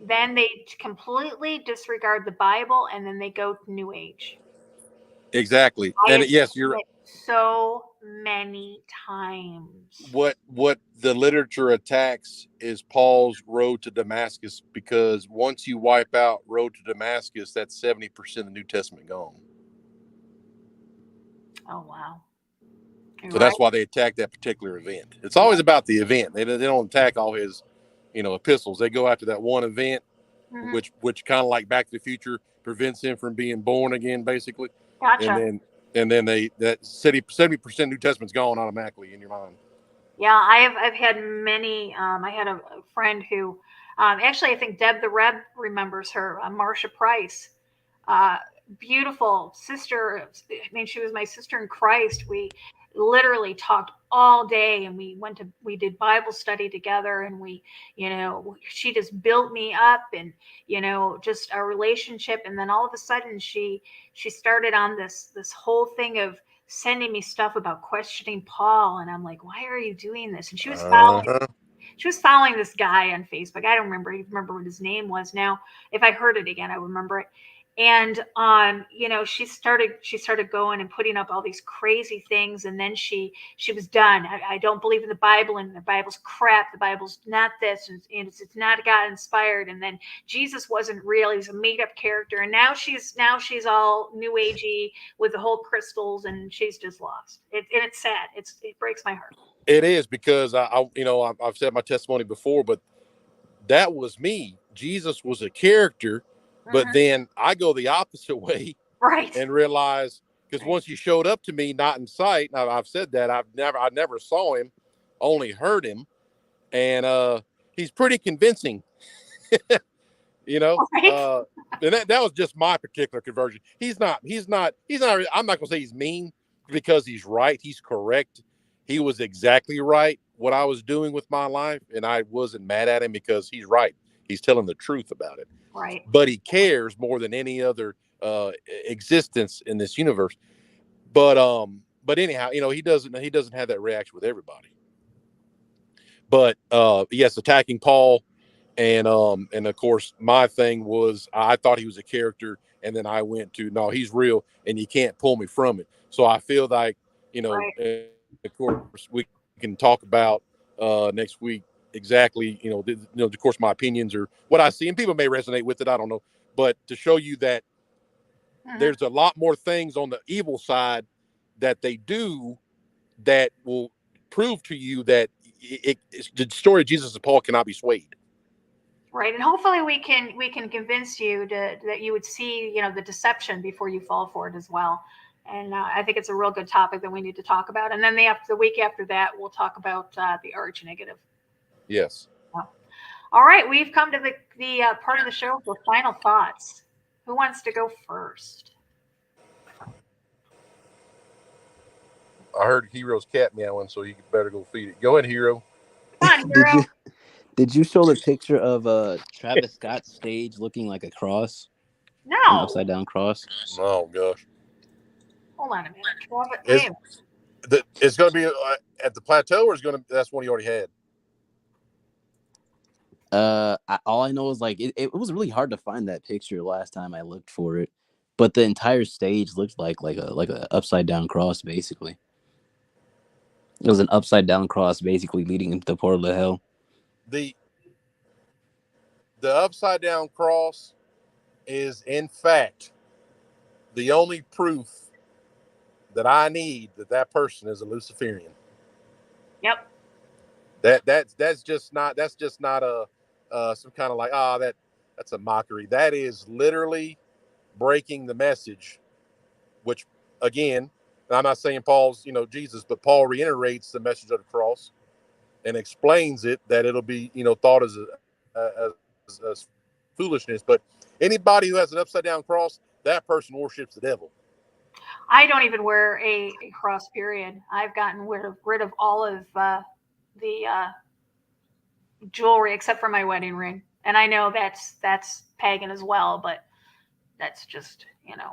Then they completely disregard the Bible, and then they go to New Age. Exactly. And yes, you're so many times. What the literature attacks is Paul's road to Damascus, because once you wipe out road to Damascus, that's 70% of the New Testament gone. Oh wow. So that's why they attack that particular event. It's always about the event. They don't attack all his, epistles. They go after that one event, which kind of like Back to the Future prevents him from being born again, basically. Gotcha. And then that 70% New Testament's gone automatically in your mind. Yeah, I've had many. I had a friend who, actually, I think Deb the Reb remembers her, Marsha Price. Beautiful sister. I mean, she was my sister in Christ. literally talked all day, and we did Bible study together, and she just built me up, and just our relationship. And then all of a sudden she started on this whole thing of sending me stuff about questioning Paul, and I'm like, why are you doing this? And she was following this guy on Facebook. I don't remember what his name was now. If I heard it again, I would remember it. And she started going and putting up all these crazy things, and then she was done. I don't believe in the Bible, and the Bible's crap. The Bible's not this, and it's not God inspired. And then Jesus wasn't real; he's a made up character. And now she's all new agey with the whole crystals, and she's just lost. It's sad. It breaks my heart. It is, because I've said my testimony before, but that was me. Jesus was a character, but then I go the opposite way, right? And realize, because once he showed up to me, not in sight. Now I've said that I never saw him, only heard him, and he's pretty convincing, Right? And that was just my particular conversion. He's not. I'm not gonna say he's mean, because he's right. He's correct. He was exactly right what I was doing with my life, and I wasn't mad at him because he's right. He's telling the truth about it. Right. But he cares more than any other existence in this universe. But anyhow, he doesn't have that reaction with everybody. But yes, attacking Paul, and of course my thing was, I thought he was a character, and then I went to, no, he's real, and you can't pull me from it. So I feel like, Right. of course we can talk about next week exactly, of course my opinions or what I see, and people may resonate with it, I don't know, but to show you that there's a lot more things on the evil side that they do that will prove to you that the story of Jesus and Paul cannot be swayed. Right, and hopefully we can convince you that you would see the deception before you fall for it as well. And I think it's a real good topic that we need to talk about. And then the week after that, we'll talk about the arch negative. Yes. All right, we've come to the part of the show for final thoughts. Who wants to go first? I heard Hero's cat meowing, so you better go feed it. Go ahead, Hero. Come on, Hero. Did you show the picture of Travis Scott's stage looking like a cross? No. An upside down cross? Oh gosh. Hold on a minute. It's going to be at the plateau, or that's one you already had? All I know is it was really hard to find that picture last time I looked for it, but the entire stage looked like a upside down cross, basically. It was an upside down cross, basically leading into the portal of hell. The upside down cross is, in fact, the only proof that I need that person is a Luciferian. Yep. That's just not a some kind of that's a mockery. That is literally breaking the message, which, again, I'm not saying Paul's Jesus, but Paul reiterates the message of the cross and explains it, that it'll be thought as foolishness. But anybody who has an upside down cross, that person worships the devil. I don't even wear a cross, period. I've gotten rid of all of the jewelry except for my wedding ring, and I know that's pagan as well, but that's just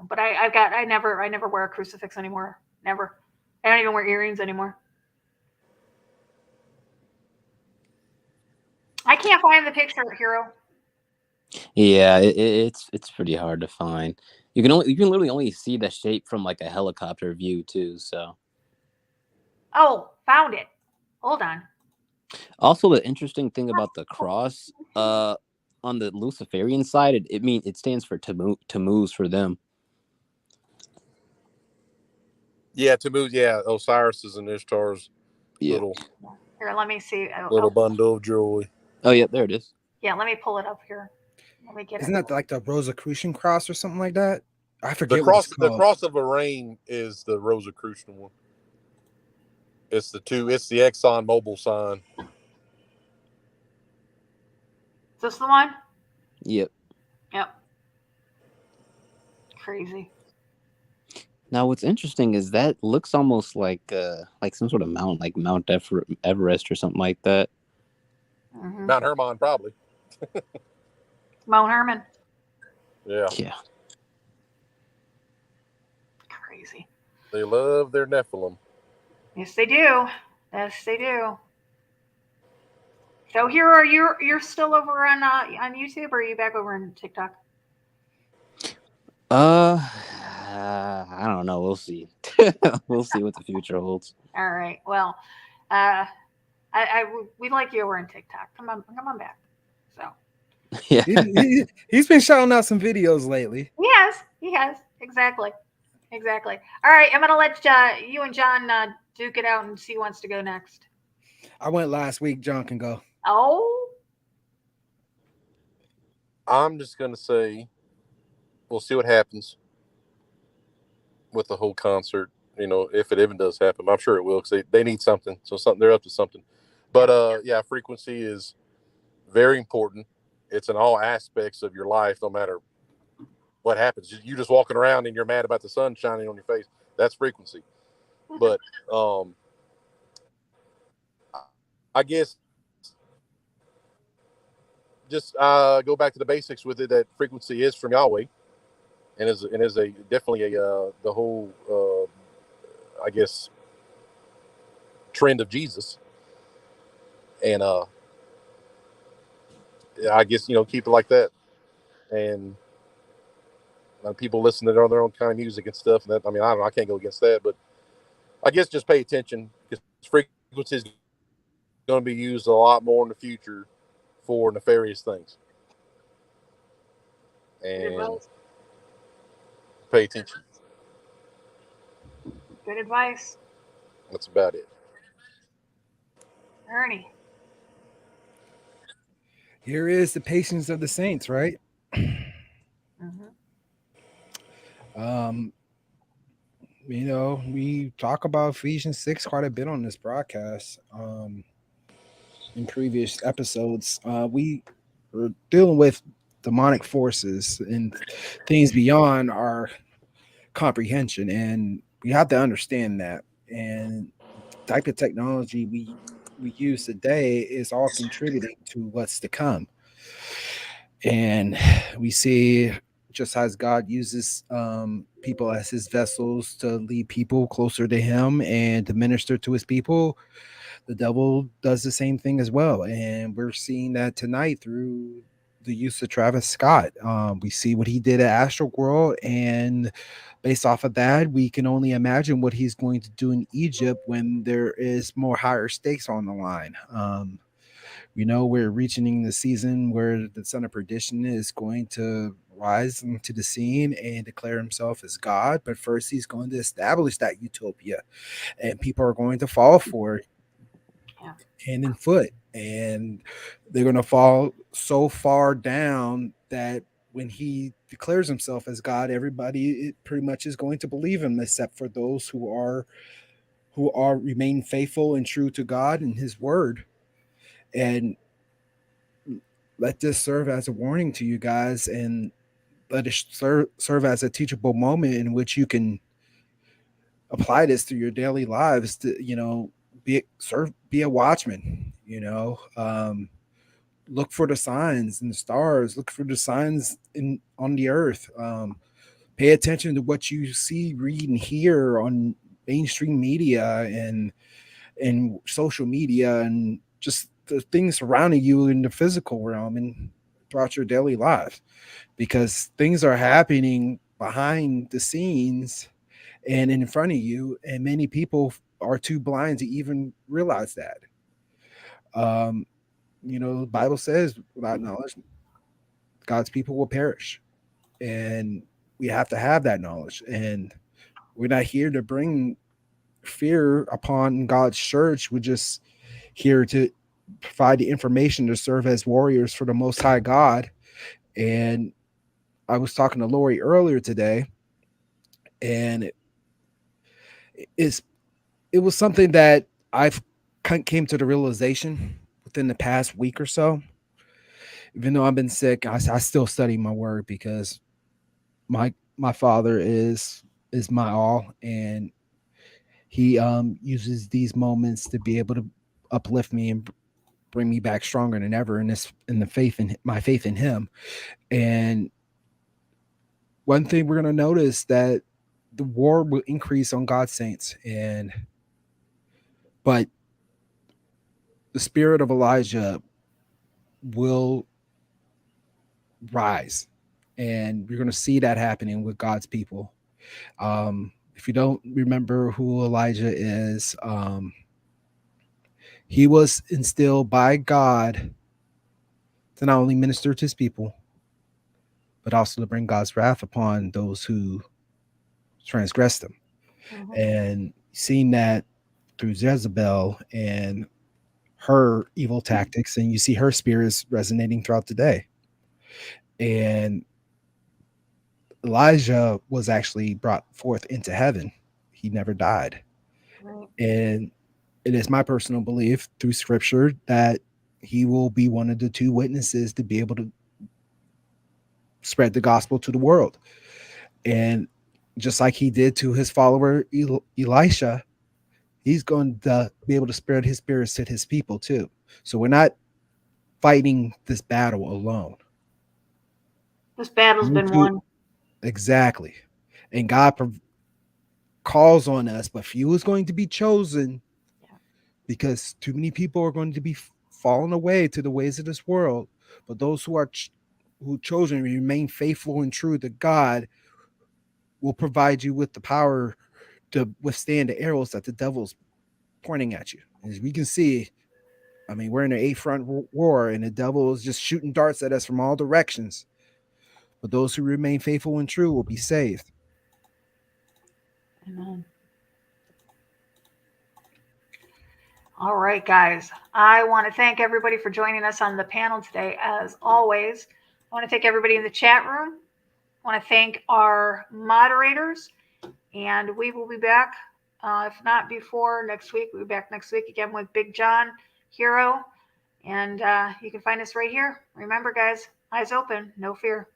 But I never wear a crucifix anymore. Never. I don't even wear earrings anymore. I can't find the picture, Hero. Yeah, it's pretty hard to find. You can literally only see the shape from a helicopter view too. So. Oh, found it. Hold on. Also, the interesting thing about the cross, on the Luciferian side, it stands for Tammuz for them. Yeah, Tammuz. Yeah, Osiris's and Ishtar's little. Here, let me see. Little bundle of joy. Oh yeah, there it is. Yeah, let me pull it up here. Let me get Isn't that like the Rosicrucian cross or something like that? I forget. The cross of Lorraine is the Rosicrucian one. It's the Exxon Mobil sign. Is this the one? Yep. Yep. Crazy. Now, what's interesting is that looks almost like some sort of mountain, like Mount Everest or something like that. Mm-hmm. Mount Hermon, probably. Mount Hermon. Yeah. Yeah. Crazy. They love their Nephilim. Yes, they do. Yes, they do. So here are you. You're still over on YouTube, or are you back over on TikTok? I don't know. We'll see. We'll see what the future holds. All right. Well, we like you over on TikTok. Come on back. So. Yeah. He's been shouting out some videos lately. He has. Exactly. All right, I'm gonna let you and John duke it out and see who wants to go next. I went last week. John can go. Oh. I'm just gonna say, we'll see what happens with the whole concert. If it even does happen, I'm sure it will, because they need something. So they're up to something. But yeah, frequency is very important. It's in all aspects of your life, no matter what happens. You just walking around and you're mad about the sun shining on your face. That's frequency. But I guess just go back to the basics with it. That frequency is from Yahweh, and is a definitely the whole I guess trend of Jesus. And I guess keep it like that. And people listen to their own kind of music and stuff. And that, I mean, I don't know, I can't go against that, but I guess just pay attention, because frequency is going to be used a lot more in the future for nefarious things. And pay attention. Good advice. That's about it. Ernie. Here is the patience of the saints, right? Mm-hmm. We talk about Ephesians 6 quite a bit on this broadcast. In previous episodes, we were dealing with demonic forces and things beyond our comprehension, and we have to understand that. And the type of technology we use today is all contributing to what's to come. And we see, just as God uses people as his vessels to lead people closer to him and to minister to his people, the devil does the same thing as well. And we're seeing that tonight through the use of Travis Scott. We see what he did at Astroworld, and based off of that, we can only imagine what he's going to do in Egypt when there is more higher stakes on the line. We're reaching the season where the son of perdition is going to rise into the scene and declare himself as God. But first, he's going to establish that utopia, and people are going to fall for it hand and foot. And they're going to fall so far down that when he declares himself as God, everybody pretty much is going to believe him, except for those who remain faithful and true to God and his word. And let this serve as a warning to you guys, and let it serve as a teachable moment in which you can apply this to your daily lives to, be a watchman, look for the signs in the stars, look for the signs on the earth. Pay attention to what you see, read, and hear on mainstream media and social media, and just the things surrounding you in the physical realm and throughout your daily life, because things are happening behind the scenes and in front of you, and many people are too blind to even realize that. The Bible says without knowledge, God's people will perish, and we have to have that knowledge. And we're not here to bring fear upon God's church. We're just here to provide the information to serve as warriors for the Most High God. And I was talking to Lori earlier today, and it was something that I've came to the realization within the past week or so. Even though I've been sick, I still study my word, because my father is is my all, and he uses these moments to be able to uplift me and bring me back stronger than ever in the faith in my faith in him. And one thing we're going to notice that the war will increase on God's saints, but the spirit of Elijah will rise, and you're going to see that happening with God's people. If you don't remember who Elijah is, he was instilled by God to not only minister to his people, but also to bring God's wrath upon those who transgressed him. Mm-hmm. And seeing that through Jezebel and her evil tactics, and you see her spirits resonating throughout the day. And Elijah was actually brought forth into heaven. He never died. Right. And it is my personal belief through scripture that he will be one of the two witnesses to be able to spread the gospel to the world. And just like he did to his follower Elisha, he's going to be able to spread his spirits to his people too. So we're not fighting this battle alone. This battle's been won. Exactly. And God calls on us, but few is going to be chosen, because too many people are going to be falling away to the ways of this world. But those who are who chosen remain faithful and true to God will provide you with the power to withstand the arrows that the devil's pointing at you. As we can see, I mean, we're in an 8-front war, and the devil is just shooting darts at us from all directions. But those who remain faithful and true will be saved. Amen. All right, guys. I want to thank everybody for joining us on the panel today. As always, I want to thank everybody in the chat room. I want to thank our moderators, and we will be back, if not before next week. We'll be back next week again with Big John, Hero, and you can find us right here. Remember, guys, eyes open, no fear.